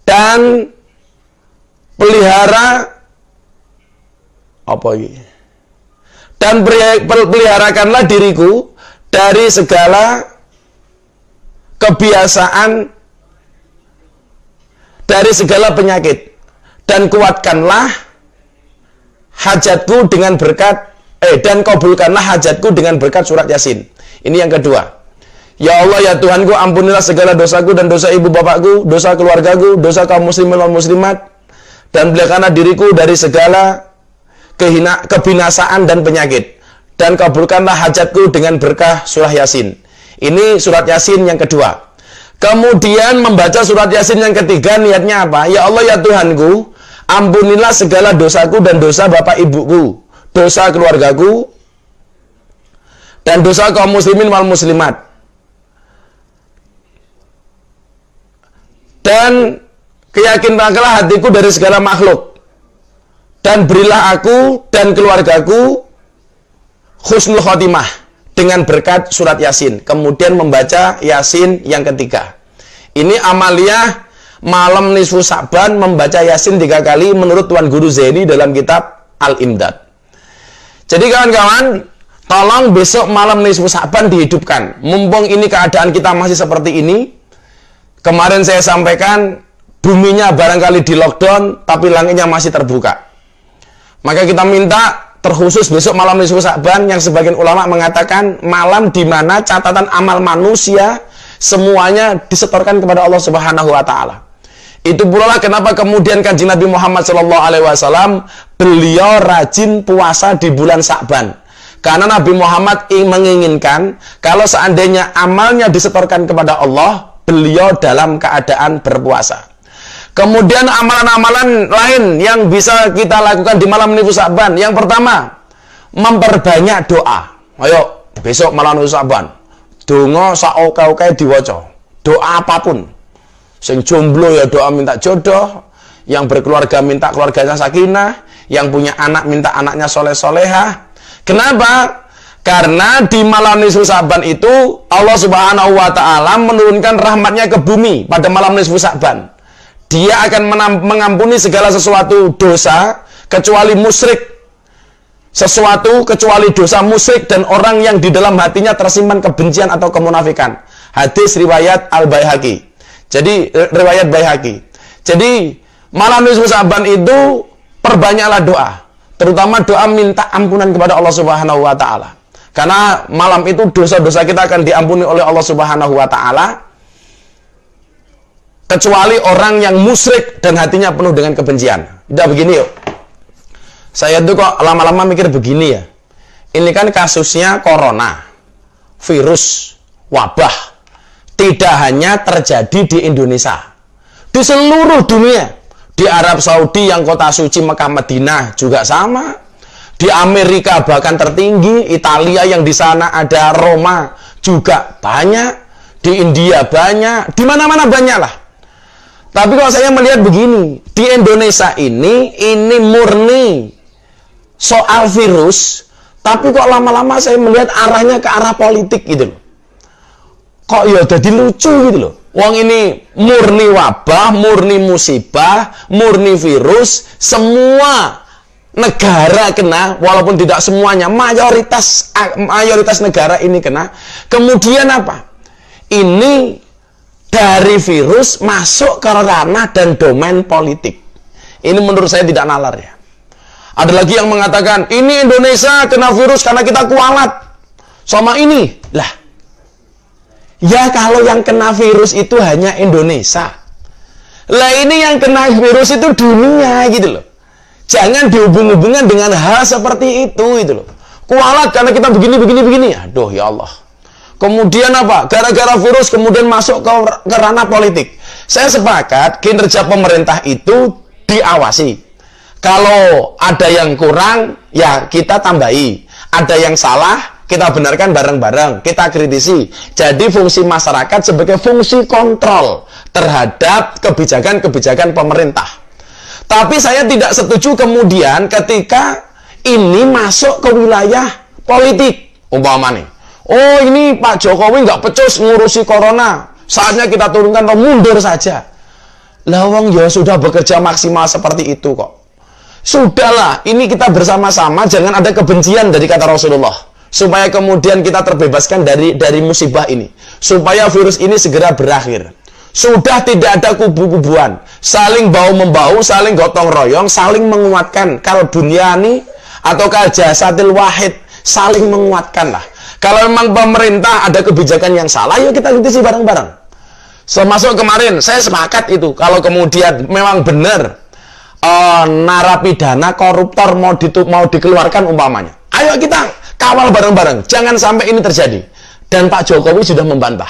dan pelihara apa lagi? Dan peliharakanlah diriku dari segala kebiasaan, dari segala penyakit, dan kuatkanlah hajatku dengan berkat dan kabulkanlah hajatku dengan berkat surat Yasin. Ini yang kedua. Ya Allah ya Tuhanku, ampunilah segala dosaku dan dosa ibu bapakku, dosa keluargaku, dosa kaum muslimin dan muslimat, dan peliharakanlah diriku dari segala kebinasaan dan penyakit, dan kabulkanlah hajatku dengan berkah surah Yasin. Ini surat Yasin yang kedua. Kemudian membaca surat Yasin yang ketiga, niatnya apa? Ya Allah ya Tuhanku, ampunilah segala dosaku dan dosa bapak ibuku, dosa keluargaku, dan dosa kaum muslimin wal muslimat, dan keyakinkanlah hatiku dari segala makhluk, dan berilah aku dan keluargaku husnul khotimah dengan berkat surat Yasin. Kemudian membaca Yasin yang ketiga. Ini amaliyah malam nisfu Sa'ban, membaca Yasin 3 kali menurut Tuan Guru Zaini dalam kitab Al-Imdad. Jadi kawan-kawan, tolong besok malam nisfu Sa'ban dihidupkan. Mumpung ini keadaan kita masih seperti ini. Kemarin saya sampaikan, buminya barangkali di lockdown, tapi langitnya masih terbuka. Maka kita minta terkhusus besok malam nisfu Sa'ban, yang sebagian ulama mengatakan malam di mana catatan amal manusia semuanya disetorkan kepada Allah Subhanahu wa taala. Itu pula lah kenapa kemudian Kanjeng Nabi Muhammad SAW beliau rajin puasa di bulan Sa'ban. Karena Nabi Muhammad menginginkan kalau seandainya amalnya disetorkan kepada Allah, beliau dalam keadaan berpuasa. Kemudian amalan-amalan lain yang bisa kita lakukan di malam nisfu Sa'ban. Yang pertama, memperbanyak doa. Ayo, besok malam nisfu Sa'ban, donga saoke-oke diwaca. Doa apapun. Sing jomblo ya doa minta jodoh, yang berkeluarga minta keluarganya sakinah, yang punya anak minta anaknya soleh-solehah. Kenapa? Karena di malam nisfu Sa'ban itu Allah Subhanahu wa taala menurunkan rahmatnya ke bumi pada malam nisfu Sa'ban. Dia akan mengampuni segala sesuatu dosa kecuali musyrik. Sesuatu kecuali dosa musyrik dan orang yang di dalam hatinya tersimpan kebencian atau kemunafikan. Hadis riwayat Al-Baihaqi. Jadi riwayat Baihaqi. Jadi malam nisfu Sa'ban itu perbanyaklah doa, terutama doa minta ampunan kepada Allah Subhanahu wa taala. Karena malam itu dosa-dosa kita akan diampuni oleh Allah Subhanahu wa taala, kecuali orang yang musyrik dan hatinya penuh dengan kebencian. Udah begini yuk. Saya tuh kok lama-lama mikir begini ya. Ini kan kasusnya corona, virus, wabah. Tidak hanya terjadi di Indonesia, di seluruh dunia. Di Arab Saudi yang kota suci Mekah Madinah juga sama. Di Amerika bahkan tertinggi, Italia yang di sana ada Roma juga banyak. Di India banyak, di mana-mana banyak lah. Tapi kalau saya melihat begini, di Indonesia ini murni soal virus, tapi kok lama-lama saya melihat arahnya ke arah politik gitu loh. Kok ya jadi lucu gitu loh. Wong ini murni wabah, murni musibah, murni virus, semua negara kena, walaupun tidak semuanya, mayoritas negara ini kena. Kemudian apa? Ini dari virus masuk ke ranah dan domain politik. Ini menurut saya tidak nalar ya. Ada lagi yang mengatakan, ini Indonesia kena virus karena kita kualat sama ini. Lah, ya kalau yang kena virus itu hanya Indonesia. Lah ini yang kena virus itu dunia gitu loh. Jangan dihubung-hubungkan dengan hal seperti itu gitu loh. Kualat karena kita begini. Aduh ya Allah. Kemudian apa? Gara-gara virus kemudian masuk ke ranah politik. Saya sepakat kinerja pemerintah itu diawasi. Kalau ada yang kurang, ya kita tambahi. Ada yang salah, kita benarkan bareng-bareng, kita kritisi. Jadi fungsi masyarakat sebagai fungsi kontrol terhadap kebijakan-kebijakan pemerintah. Tapi saya tidak setuju kemudian ketika ini masuk ke wilayah politik. Umpamanya, oh ini Pak Jokowi nggak pecus ngurusi corona, saatnya kita turunkan atau mundur saja. Lawang ya sudah bekerja maksimal seperti itu kok. Sudahlah, ini kita bersama-sama, jangan ada kebencian dari kata Rasulullah. Supaya kemudian kita terbebaskan dari musibah ini. Supaya virus ini segera berakhir. Sudah tidak ada kubu-kubuan. Saling bahu-membahu, saling gotong royong, saling menguatkan. Kal bunyani atau kal jasadil wahid, saling menguatkan lah. Kalau memang pemerintah ada kebijakan yang salah, yuk kita kritisi bareng-bareng. Termasuk kemarin, saya sepakat itu. Kalau kemudian memang benar narapidana koruptor mau dikeluarkan umpamanya, ayo kita kawal bareng-bareng, jangan sampai ini terjadi. Dan Pak Jokowi sudah membantah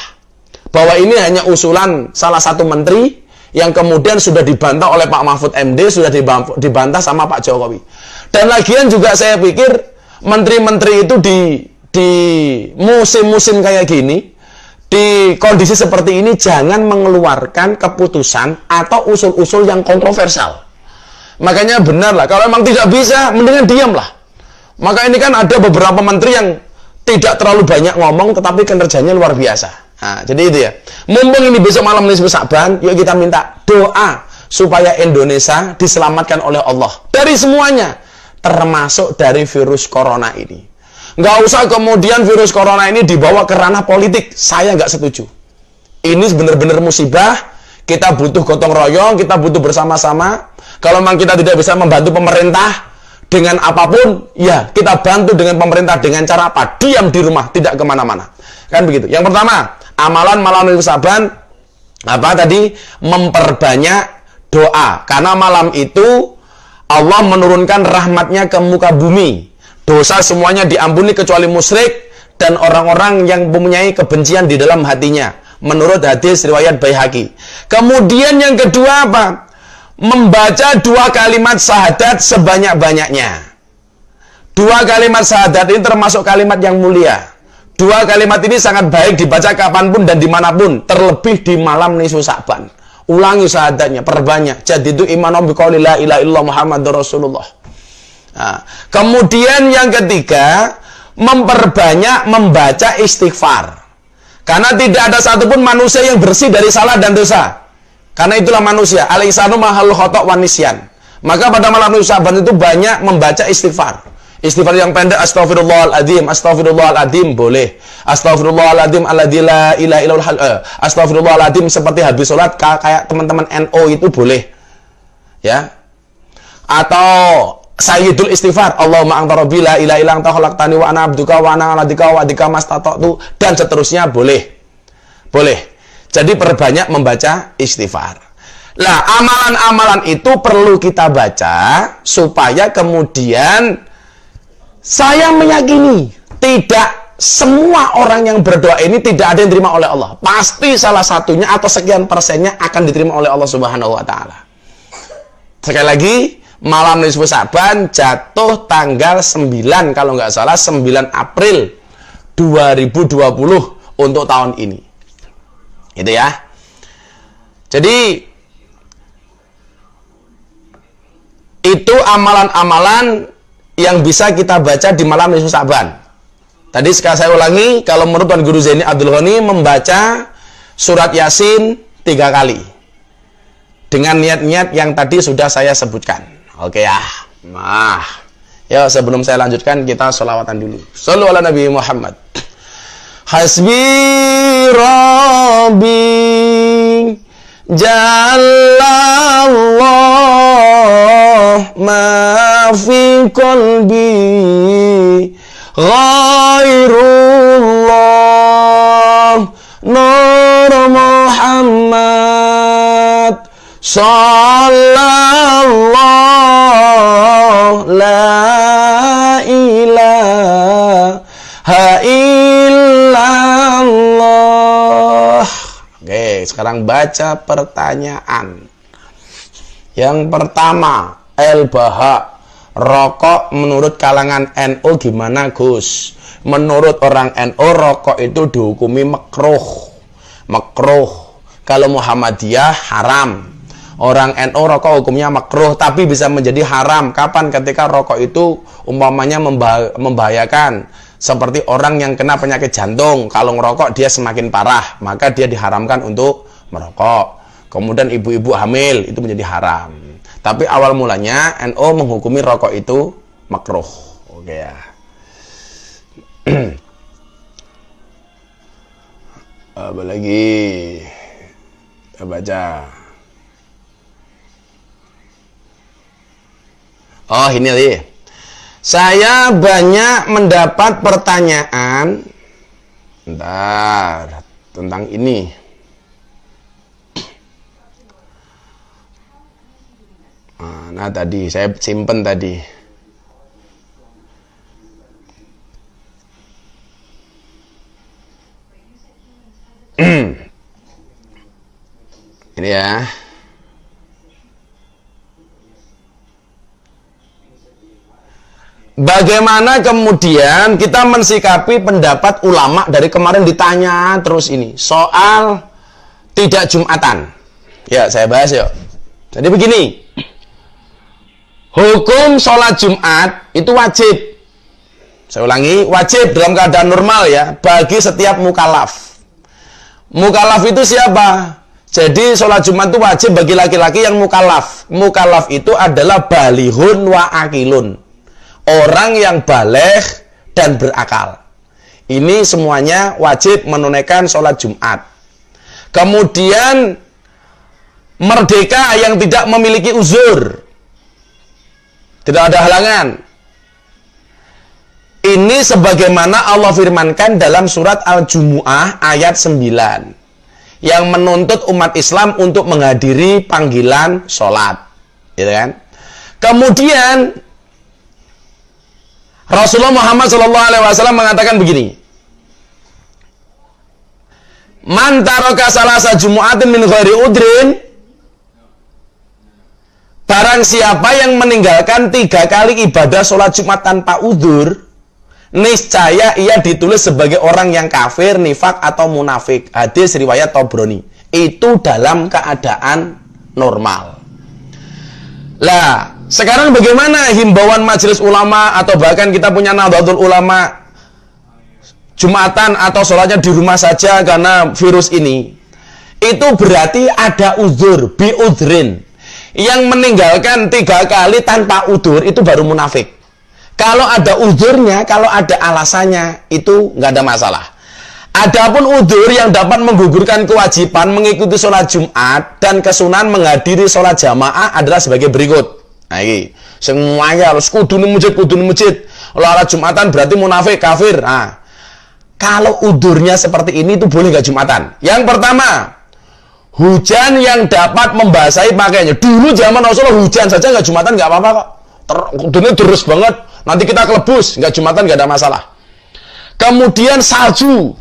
bahwa ini hanya usulan salah satu menteri yang kemudian sudah dibantah oleh Pak Mahfud MD, sudah dibantah sama Pak Jokowi. Dan lagian juga saya pikir menteri-menteri itu di musim-musim kayak gini, di kondisi seperti ini, jangan mengeluarkan keputusan atau usul-usul yang kontroversial. Makanya benar lah, kalau memang tidak bisa, mendingan diam lah. Maka ini kan ada beberapa menteri yang tidak terlalu banyak ngomong, tetapi kinerjanya luar biasa. Nah, jadi itu ya. Mumpung ini besok malam nisfu Sa'ban, yuk kita minta doa supaya Indonesia diselamatkan oleh Allah dari semuanya, termasuk dari virus corona ini. Nggak usah kemudian virus corona ini dibawa ke ranah politik. Saya nggak setuju. Ini benar-benar musibah. Kita butuh gotong royong, kita butuh bersama-sama. Kalau memang kita tidak bisa membantu pemerintah dengan apapun, ya kita bantu dengan pemerintah dengan cara apa? Diam di rumah, tidak kemana-mana. Kan begitu. Yang pertama, amalan malam Nisfu Sa'ban, apa tadi? Memperbanyak doa. Karena malam itu Allah menurunkan rahmatnya ke muka bumi. Dosa semuanya diampuni kecuali musyrik dan orang-orang yang mempunyai kebencian di dalam hatinya. Menurut hadis riwayat Baihaqi. Kemudian yang kedua apa? Membaca 2 kalimat syahadat sebanyak-banyaknya. 2 kalimat syahadat ini termasuk kalimat yang mulia. 2 kalimat ini sangat baik dibaca kapanpun dan dimanapun, terlebih di malam nisfu Sa'ban. Ulangi syahadatnya, perbanyak. Jadidu imanom biqauli la ilaha illallah Muhammadur Rasulullah. Nah, kemudian yang ketiga, memperbanyak membaca istighfar. Karena tidak ada satupun manusia yang bersih dari salah dan dosa. Karena itulah manusia, al-insanu mahal khata' wan nisyan. Maka pada malam Nisfu Sa'ban itu banyak membaca istighfar. Istighfar yang pendek, astagfirullahaladzim, astagfirullahaladzim boleh. Astagfirullahaladzim alladzi la ilaha illallah. Astagfirullahaladzim seperti habis sholat kayak teman-teman NO itu boleh. Ya. atau sayyidul istighfar, Allahumma anta rabbi la ilaha illa anta khalaqtani wa ana abduka wa ana 'abdika wa adika mastata'tu, dan seterusnya boleh. Boleh. Jadi perbanyak membaca istighfar. Lah, amalan-amalan itu perlu kita baca supaya kemudian saya meyakini tidak semua orang yang berdoa ini tidak ada yang diterima oleh Allah. Pasti salah satunya atau sekian persennya akan diterima oleh Allah Subhanahu wa taala. Sekali lagi, malam nisfu Sa'ban jatuh tanggal 9 kalau nggak salah 9 April 2020 untuk tahun ini. Gitu ya. Jadi itu amalan-amalan yang bisa kita baca di malam nisfu Sa'ban. Tadi sekali saya ulangi, kalau menurut Tuan Guru Zaini Abdul Ghani membaca surat Yasin 3 kali. Dengan niat-niat yang tadi sudah saya sebutkan. Oke ya. Nah, ya sebelum saya lanjutkan kita sholawatan dulu. Shallu ala Nabi Muhammad. Hasbi Rabbi Jalallah ma fi qalbi ghairullah Nur Muhammad Sallallahu la ilaha illallah. Oke, sekarang baca pertanyaan. Yang pertama, El-Baha, rokok menurut kalangan NU gimana Gus? Menurut orang NU rokok itu dihukumi makruh. Makruh. Kalau Muhammadiyah haram. Orang NU rokok hukumnya makruh, tapi bisa menjadi haram. Kapan? Ketika rokok itu umpamanya membahayakan. Seperti orang yang kena penyakit jantung. Kalau ngerokok dia semakin parah, maka dia diharamkan untuk merokok. Kemudian ibu-ibu hamil itu menjadi haram. Tapi awal mulanya NU menghukumi rokok itu makruh. Oke ya. Apa lagi? Kita baca. Oh, ini nih. Saya banyak mendapat pertanyaan tentang ini. Nah, tadi saya simpen tadi. Ini ya. Bagaimana kemudian kita mensikapi pendapat ulama dari kemarin ditanya terus ini soal tidak Jumatan. Ya, saya bahas yuk. Jadi begini, hukum sholat Jumat itu wajib. Saya ulangi, wajib dalam keadaan normal ya, bagi setiap mukallaf. Mukallaf itu siapa? Jadi sholat Jumat itu wajib bagi laki-laki yang mukallaf. Mukallaf itu adalah balihun wa akilun. Orang yang baligh dan berakal. Ini semuanya wajib menunaikan sholat Jumat. Kemudian merdeka yang tidak memiliki uzur. Tidak ada halangan. Ini sebagaimana Allah firmankan dalam surat Al-Jumu'ah ayat 9. Yang menuntut umat Islam untuk menghadiri panggilan sholat. Gitu kan? Kemudian Rasulullah Muhammad SAW mengatakan begini, man taraka salasa jumu'atin min ghairi udrin, barang siapa yang meninggalkan 3 kali ibadah sholat Jumat tanpa udzur, niscaya ia ditulis sebagai orang yang kafir, nifak atau munafik. Hadis riwayat Tabrani. Itu dalam keadaan normal. Lah, sekarang bagaimana himbauan majelis ulama atau bahkan kita punya Nahdlatul Ulama Jumatan atau sholatnya di rumah saja karena virus ini? Itu berarti ada uzur, biudrin. Yang meninggalkan 3 kali tanpa udzur itu baru munafik. Kalau ada udzurnya, kalau ada alasannya, itu nggak ada masalah. Adapun udzur yang dapat menggugurkan kewajiban mengikuti sholat Jumat dan kesunahan menghadiri sholat jamaah adalah sebagai berikut. Nah iki, semuanya harus kudu nang masjid. Lara Jumatan berarti munafik, kafir. Nah, kalau udurnya seperti ini itu boleh nggak Jumatan? Yang pertama, hujan yang dapat membasahi pakaiannya. Dulu zaman Rasulullah hujan saja nggak Jumatan nggak apa-apa kok. Udurnya terus banget. Nanti kita kelebus, nggak Jumatan nggak ada masalah. Kemudian salju.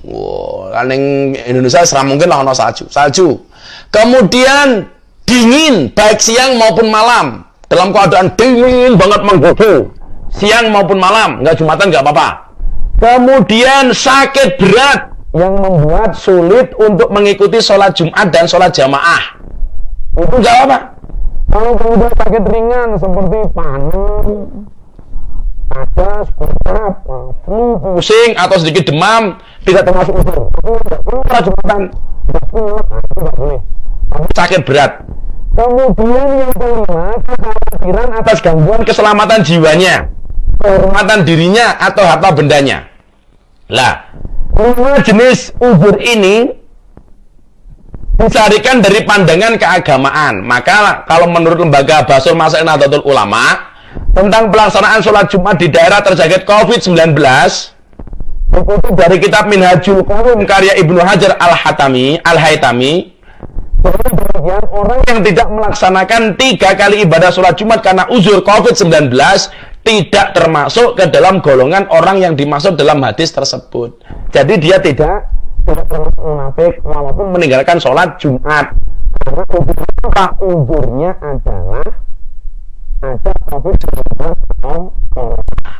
Kan yang Indonesia serah mungkin lah ono salju. Kemudian dingin baik siang maupun malam. Dalam keadaan dingin banget menggoda. Siang maupun malam, nggak Jumatan nggak apa-apa. Kemudian sakit berat yang membuat sulit untuk mengikuti sholat Jumat dan sholat jamaah. Itu nggak apa-apa. Kalau kemudian sakit ringan seperti panas, padas, batuk, flu, pusing atau sedikit demam, tidak termasuk udur. Sholat Jumatan tidak boleh. Sakit berat. Kemudian yang kelima, kekhawatiran atas gangguan keselamatan jiwanya, kehormatan dirinya atau harta bendanya. Lah, 5 jenis uzur ini dicarikan dari pandangan keagamaan. Maka kalau menurut lembaga Basul Masail Nahdlatul Ulama tentang pelaksanaan sholat Jumat di daerah terjangkit COVID-19, dikutip dari kitab Minhajul Qaum karya Ibnu Hajar Al-Haytami, demikian orang yang tidak melaksanakan 3 kali ibadah sholat Jumat karena uzur COVID-19 tidak termasuk ke dalam golongan orang yang dimaksud dalam hadis tersebut. Jadi dia tidak termasuk munafik walaupun meninggalkan sholat Jumat. Karena uzurnya adalah ada COVID-19 atau corona.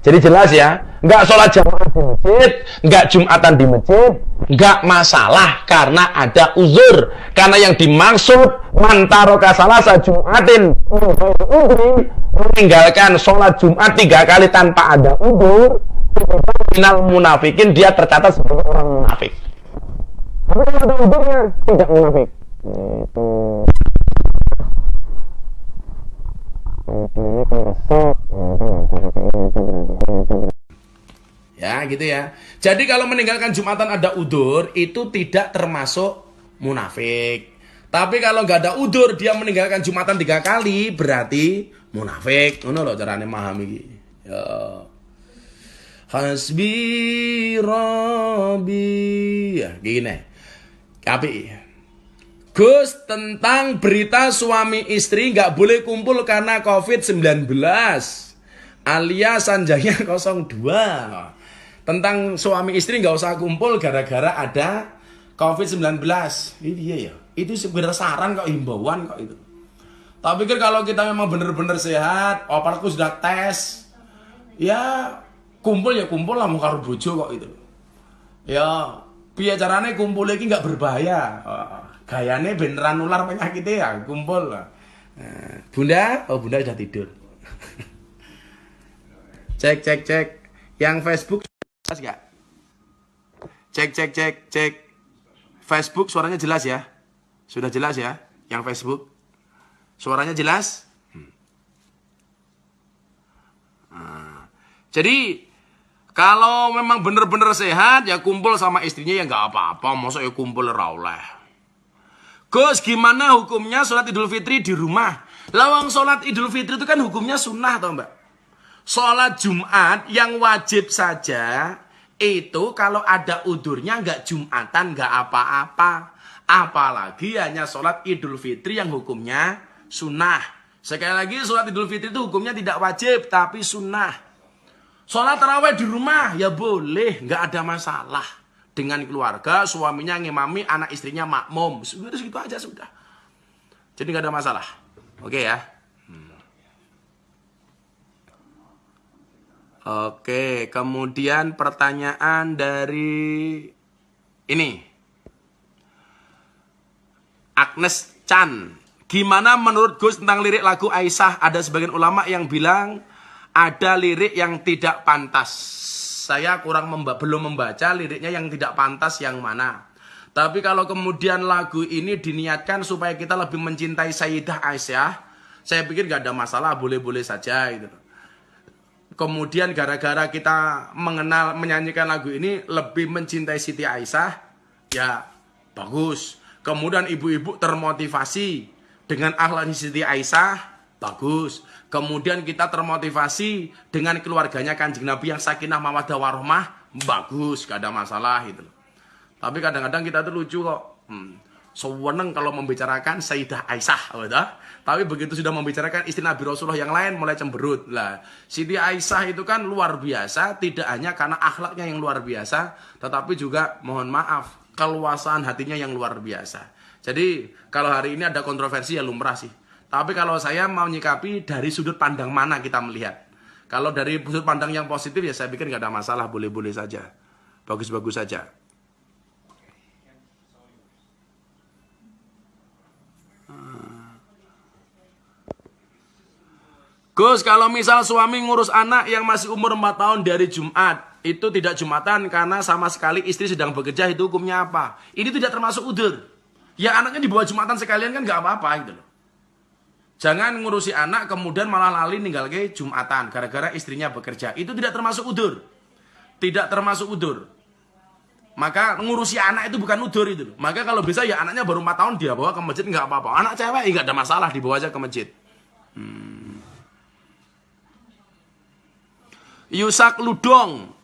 Jadi jelas ya, nggak sholat jamaah di masjid, nggak Jumatan di masjid, nggak masalah karena ada uzur. Karena yang dimaksud mantaroka salasa Jumatin meninggalkan sholat Jumat 3 kali tanpa ada uzur, minal munafikin, dia tercatat sebagai orang munafik. Tapi kalau ada uzurnya tidak munafik. Ya gitu ya. Jadi kalau meninggalkan Jumatan ada udur itu tidak termasuk munafik. Tapi kalau nggak ada udur dia meninggalkan Jumatan 3 kali berarti munafik. Ngono loh carane memahami iki. Ya. Hasbi Rabbi. Ya gini. Tapi Gus, tentang berita suami istri nggak boleh kumpul karena COVID-19 alias Sanjaya 02. Tentang suami istri nggak usah kumpul gara-gara ada COVID-19. Ini dia ya. Itu sebenarnya saran kok, himbauan kok itu. Tapi kan kalau kita memang benar-benar sehat, apalagi sudah tes, ya kumpul lah mau karo bojo kok itu. Ya, piye carane kumpul lagi nggak berbahaya. Gayane beneran nular penyakitnya ya, kumpul lah. Bunda, oh Bunda sudah tidur. Cek. Yang Facebook jelas gak? Cek. Facebook suaranya jelas ya? Sudah jelas ya? Yang Facebook suaranya jelas? Jadi kalau memang bener-bener sehat ya kumpul sama istrinya ya nggak apa-apa. Masa ya kumpul rauleh. Gus, gimana hukumnya sholat Idul Fitri di rumah? Lawang sholat Idul Fitri itu kan hukumnya sunnah toh mbak. Sholat Jumat yang wajib saja itu kalau ada udurnya nggak Jumatan nggak apa-apa. Apalagi hanya sholat Idul Fitri yang hukumnya sunnah. Sekali lagi sholat Idul Fitri itu hukumnya tidak wajib tapi sunnah. Sholat tarawih di rumah ya boleh, nggak ada masalah. Dengan keluarga, suaminya ngimami, anak istrinya makmum. Sudah segitu aja sudah. Jadi nggak ada masalah. Oke ya. Oke, kemudian pertanyaan dari ini. Agnes Chan. Gimana menurut Gus tentang lirik lagu Aisyah? Ada sebagian ulama yang bilang ada lirik yang tidak pantas. Saya belum membaca liriknya yang tidak pantas yang mana. Tapi kalau kemudian lagu ini diniatkan supaya kita lebih mencintai Sayyidah Aisyah, saya pikir gak ada masalah, boleh-boleh saja gitu. Kemudian gara-gara kita menyanyikan lagu ini lebih mencintai Siti Aisyah, ya bagus. Kemudian ibu-ibu termotivasi dengan akhlak Siti Aisyah, Bagus. Kemudian kita termotivasi dengan keluarganya Kanjeng Nabi yang sakinah mawaddah warahmah. Bagus, gak ada masalah gitu. Tapi kadang-kadang kita tuh lucu kok. Seweneng kalau membicarakan Sayyidah Aisyah, gitu. Tapi begitu sudah membicarakan istri Nabi Rasulullah yang lain mulai cemberut. Lah, Siti Aisyah itu kan luar biasa, tidak hanya karena akhlaknya yang luar biasa, tetapi juga mohon maaf, keluasan hatinya yang luar biasa. Jadi, kalau hari ini ada kontroversi ya lumrah sih. Tapi kalau saya mau nyikapi dari sudut pandang mana kita melihat. Kalau dari sudut pandang yang positif ya saya pikir nggak ada masalah, boleh-boleh saja. Bagus-bagus saja. Gus, kalau misal suami ngurus anak yang masih umur 4 tahun dari Jumat, itu tidak Jumatan karena sama sekali istri sedang bekerja, itu hukumnya apa? Ini tidak termasuk udzur. Ya anaknya dibawa Jumatan sekalian kan nggak apa-apa gitu loh. Jangan ngurusi anak kemudian malah lali ninggal ke Jumatan gara-gara istrinya bekerja. Itu tidak termasuk udzur. Tidak termasuk udzur. Maka ngurusi anak itu bukan udzur itu loh. Maka kalau bisa ya anaknya baru 4 tahun dia bawa ke masjid nggak apa-apa. Anak cewek nggak ada masalah dibawa aja ke masjid. Yusak Ludong,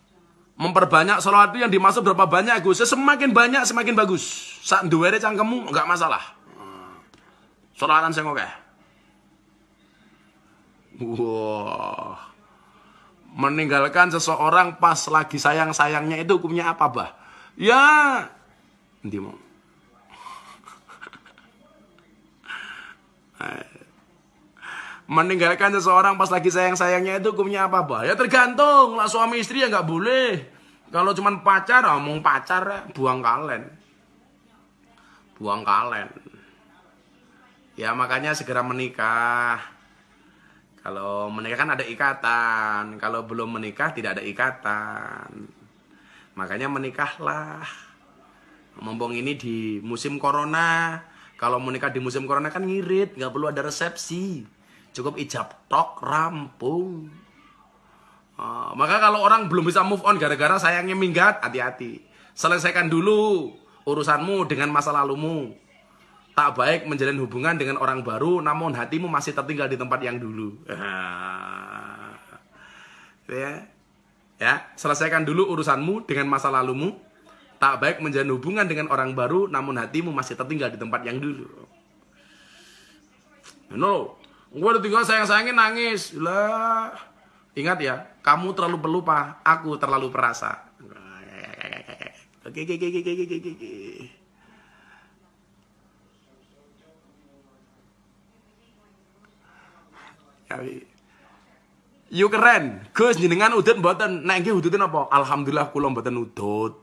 memperbanyak sholawat itu yang dimaksud berapa banyak Gus? Semakin banyak semakin bagus. Sak duwere cangkemmu enggak masalah. Sholawatan sing akeh. Wah. Meninggalkan seseorang pas lagi sayang-sayangnya itu hukumnya apa, Bah? Ya, endi mau? Meninggalkan seseorang pas lagi sayang-sayangnya itu hukumnya apa, Bah? Ya tergantung lah, suami istri ya nggak boleh. Kalau cuman pacar, ngomong pacar ya, buang kalen. Buang kalen. Ya makanya segera menikah. Kalau menikah kan ada ikatan. Kalau belum menikah tidak ada ikatan. Makanya menikahlah. Mumpung ini di musim corona. Kalau menikah di musim corona kan ngirit, nggak perlu ada resepsi. Cukup ijab tok, rampung. Maka kalau orang belum bisa move on gara-gara sayangnya minggat, hati-hati. Selesaikan dulu urusanmu dengan masa lalumu. Tak baik menjalin hubungan dengan orang baru, namun hatimu masih tertinggal di tempat yang dulu. Ya, selesaikan dulu urusanmu dengan masa lalumu. Tak baik menjalin hubungan dengan orang baru, namun hatimu masih tertinggal di tempat yang dulu. No. Gue udah tinggal sayang-sayangin nangis. Lah, ingat ya, kamu terlalu pelupa, aku terlalu perasa. Oke. Yuk keren, Gus jenengan udut mboten, nek nggih udutin apa? Alhamdulillah kula mboten udut.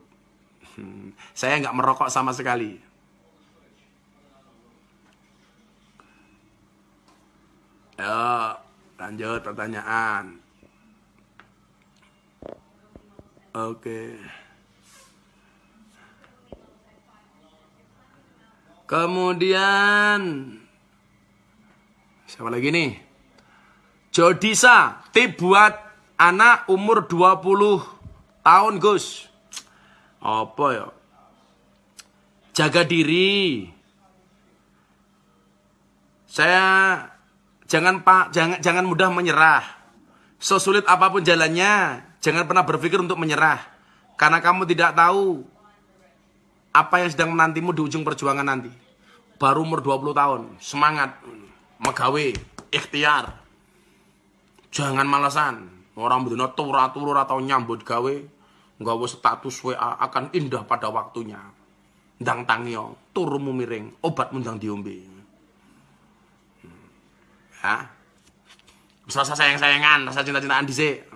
Saya nggak merokok sama sekali. Ya, lanjut pertanyaan. Oke. Kemudian siapa lagi nih? Jodisa, tip buat anak umur 20 tahun, Gus. Apa ya? Jaga diri. Jangan mudah menyerah. Sesulit apapun jalannya, jangan pernah berpikir untuk menyerah. Karena kamu tidak tahu apa yang sedang menantimu di ujung perjuangan nanti. Baru umur 20 tahun, semangat, megawe, ikhtiar. Jangan malesan. Orang bener turur atau nyambut gawe, nggawe status WA akan indah pada waktunya. Ndang tangyo, turumu miring, obatmu ndang diombe. Ya. Rasa sayang-sayangan, rasa cinta-cintaan dhisik.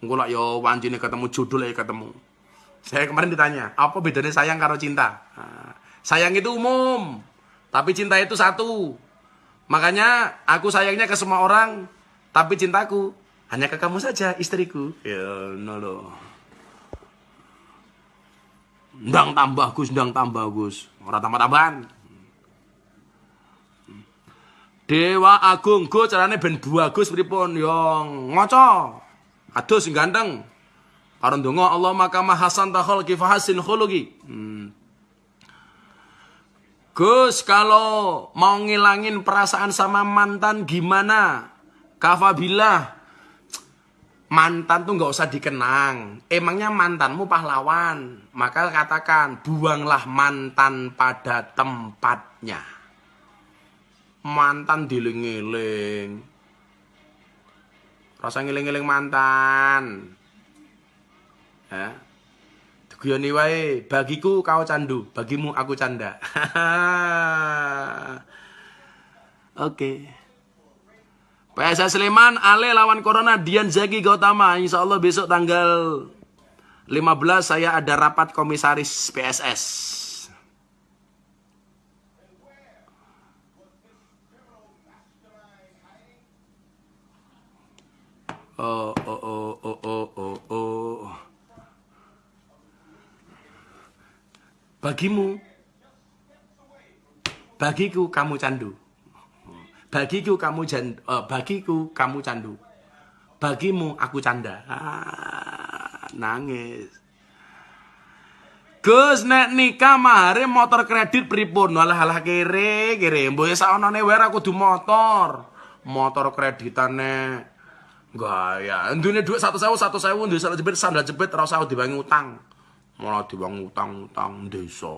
Engko lak yo wancine ketemu judul ae ketemu. Saya kemarin ditanya, apa bedanya sayang karo cinta? Sayang itu umum, tapi cinta itu satu. Makanya aku sayangnya ke semua orang, tapi cintaku hanya ke kamu saja, istriku. Ya, no lo. Ndang tambah Gus. Ora tambah-tambahan. Dewa Agung, Gus carane ben bagus pripun? Yo ngaca. Aduh sing ganteng. Karo ndonga Allah makama hasan ta khalqi fa hasin khuluqi. Gus, kalau mau ngilangin perasaan sama mantan gimana? Kafabilah. Mantan tuh nggak usah dikenang. Emangnya mantanmu pahlawan. Maka katakan, buanglah mantan pada tempatnya. Mantan diling-iling. Rasa ngiling-ngiling mantan. Ya. Guyoni wae, bagiku kau candu, bagimu aku canda. Oke. PSS Sleman, Ale lawan Corona, Dian Zaki Gautama. Insya Allah besok tanggal 15 saya ada rapat komisaris PSS. Oh. Bagiku kamu candu. Bagiku kamu candu. Bagimu aku canda. Nangis. Gus nek nikah mahare motor kredit pripun? Alah kere. Mbok saonone wae ra kudu motor. Motor kreditane gaya. Ndune dhuwit 1.000 duwe sandal jepit ora usah diwangi utang. Malah diwangi utang desa.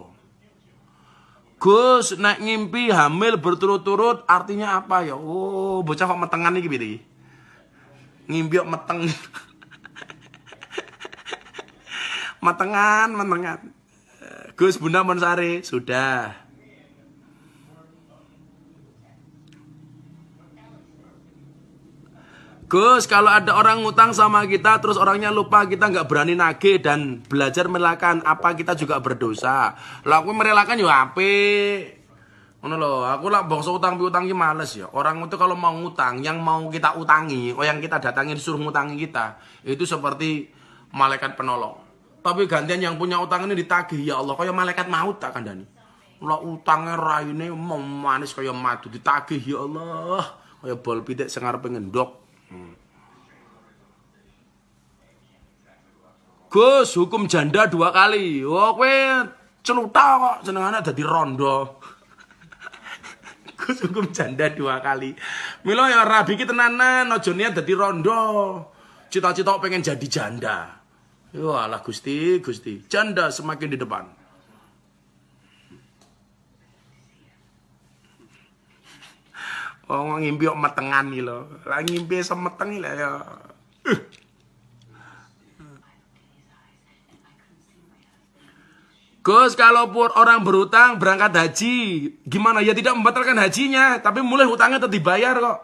Gus, nek ngimpi hamil berturut-turut artinya apa ya? Oh, bocah kok metengan iki piye? Ngimpi kok meteng. Metengan. Gus, Bunda Monsari, sudah. Gus, kalau ada orang ngutang sama kita, terus orangnya lupa, kita nggak berani nagih dan belajar merelakan, apa kita juga berdosa? Lah aku merelakan ya apik. Ngono lho, aku lah bangsa utang piutang ki males ya. Orang itu kalau mau ngutang, yang mau kita utangi, yang kita datangin disuruh ngutangi kita, itu seperti malaikat penolong. Tapi gantian yang punya utang ini ditagih, ya Allah, kaya malaikat maut tak kandhani. Lah utangnya raine mau manis kaya madu ditagih, ya Allah, kaya bol pitik sing arepe ngendok. Gus, hukum janda 2 kali. Oh, kowe celuta kok jenengane dadi rondo. Gus, hukum janda 2 kali. Mila ya rabi ki tenanan, aja niat dadi rondo. Cita-cita pengen jadi janda. Yo alah Gusti, janda semakin di depan. Oh, ngimpi kok metengan iki lho. Lah ngimpi semeteng iki lah ya. Gus, kalaupun orang berutang berangkat haji, gimana? Ya tidak membatalkan hajinya, tapi mulai hutangnya tetap dibayar kok.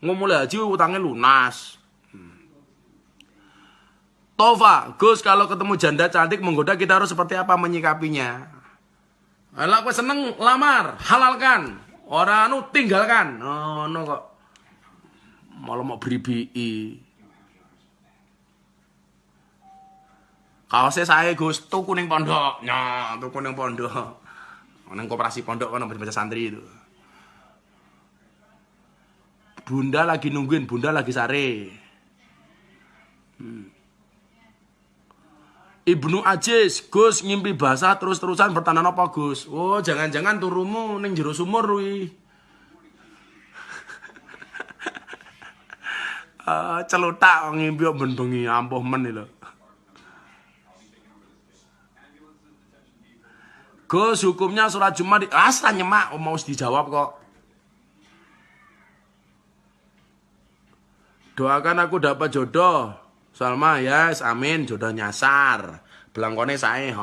Mulai haji hutangnya lunas. Tova, Gus, kalau ketemu janda cantik menggoda kita harus seperti apa menyikapinya? Lah aku seneng lamar, halalkan. Orang anu tinggalkan. Oh, no kok. Malah mau beribi. Kaosnya saya Gus, tuku ning pondok. Nah, tuku ning pondok. Nang koperasi pondok kan baca santri itu. Bunda lagi nungguin, Bunda lagi sare. Ibnu Aziz, Gus ngimpi basah terus-terusan bertahan apa Gus? Oh, jangan-jangan turumu ning jero sumur kuwi. Celutak ngimpi kok benbengi ampuh men lho. Gus, hukumnya sholat Jumat asal nyemak mau dijawab kok. Doakan aku dapat jodoh. Salma, yes, amin, jodoh nyasar. Belangkone sae,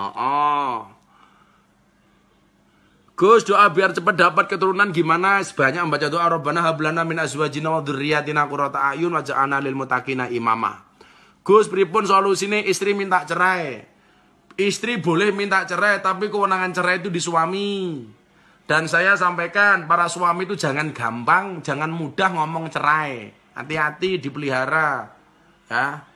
Gus, doa biar cepat dapat keturunan gimana? Sebanyak membaca doa Rabbana hablana min azwajina wa dzurriyyatina qurrata a'yun waj'alna lil muttaqina imama. Gus, pripun solusine istri minta cerai? Istri boleh minta cerai, tapi kewenangan cerai itu di suami. Dan saya sampaikan, para suami itu jangan gampang, jangan mudah ngomong cerai. Hati-hati dipelihara. Ya.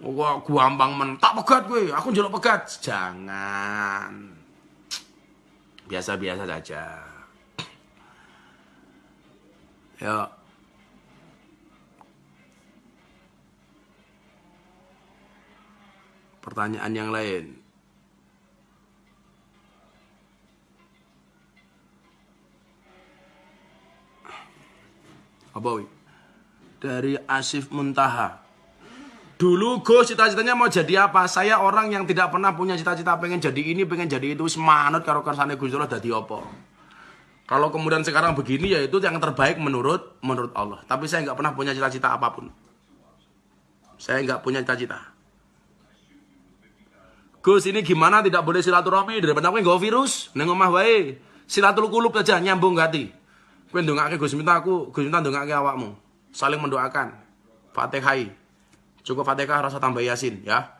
Wah, gampang tak pegat gue, aku njaluk pegat. Jangan. Biasa-biasa saja. Ya. Pertanyaan yang lain. Apa wi? Dari Asif Muntaha. Dulu Gus cita-citanya mau jadi apa? Saya orang yang tidak pernah punya cita-cita pengen jadi ini, pengen jadi itu. Semangat karo kersane Gusti Allah dadi apa. Kalau kemudian sekarang begini ya itu yang terbaik menurut Allah. Tapi saya nggak pernah punya cita-cita apapun. Saya nggak punya cita-cita. Gus ini gimana tidak boleh silaturahmi daripada kowe nggawa virus nang omah wae. Silatul qulub aja nyambung hati. Kowe ndongake Gus minta ndongake awakmu. Saling mendoakan. Fatihah. Cukup Fatihah rasa tambah Yasin ya.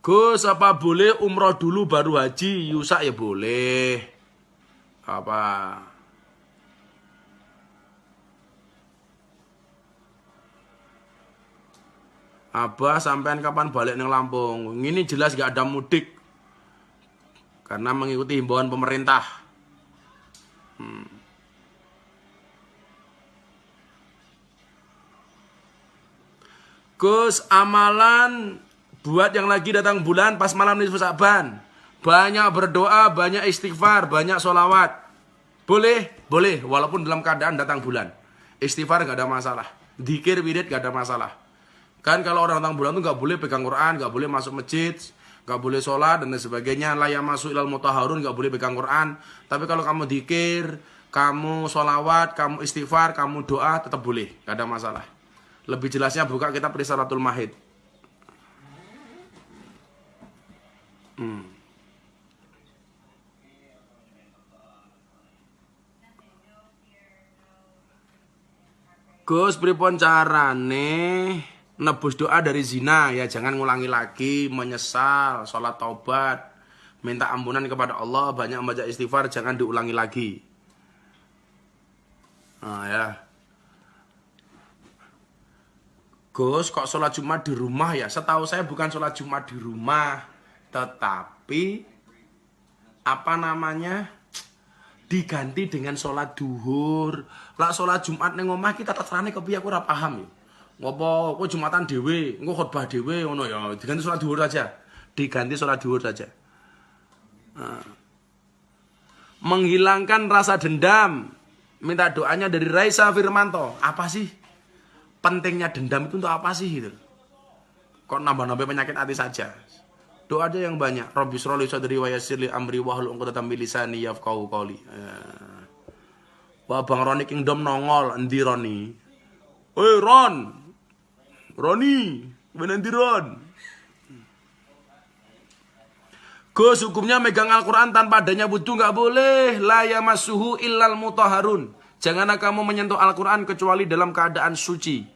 Gus apa boleh umroh dulu baru haji? Yusak ya boleh. Apa? Abah sampean kapan balik nang Lampung? Ini jelas gak ada mudik. Karena mengikuti himbauan pemerintah. Gus amalan buat yang lagi datang bulan pas malam nisfu Sa'ban. Banyak berdoa, banyak istighfar, banyak sholawat. Boleh, boleh. Walaupun dalam keadaan datang bulan. Istighfar gak ada masalah. Dzikir wirid gak ada masalah. Kan kalau orang datang bulan itu gak boleh pegang Quran, gak boleh masuk masjid, gak boleh sholat dan lain sebagainya. La yamassu ilal mutahharun, gak boleh pegang Quran. Tapi kalau kamu dzikir, kamu sholawat, kamu istighfar, kamu doa, tetap boleh. Gak ada masalah. Lebih jelasnya buka kitab Risalatul Mahid. Gus pripun carane nebus doa dari zina? Ya jangan ngulangi lagi, menyesal, sholat taubat, minta ampunan kepada Allah, banyak membaca istighfar, jangan diulangi lagi. Nah ya. Gus kok sholat Jumat di rumah ya? Setahu saya bukan sholat Jumat di rumah, tetapi apa namanya diganti dengan sholat duhur. Lah sholat Jumat neng omah kita terserane kepiye aku ora paham ya. Ngopo kok Jumatan dhewe, engko khotbah dhewe ngono ya. Diganti sholat duhur saja. Diganti sholat duhur saja. Menghilangkan rasa dendam. Minta doanya dari Raisa Firmanto. Apa sih? Pentingnya dendam itu untuk apa sih gitu? Kok nambah-nambah penyakit hati saja? Doa aja yang banyak. Rabbi shrah li sadri wa yassir li amri wahlul 'uqdatam min lisani yafqahu qawli. Wah Bang Roni Kingdom nongol endi Roni? Oi Ron. Roni, ben endi Ron? Gus hukumnya megang Al-Qur'an tanpa adanya wudu enggak boleh. La yamassuhu illal mutahharun. Janganlah kamu menyentuh Al-Quran kecuali dalam keadaan suci.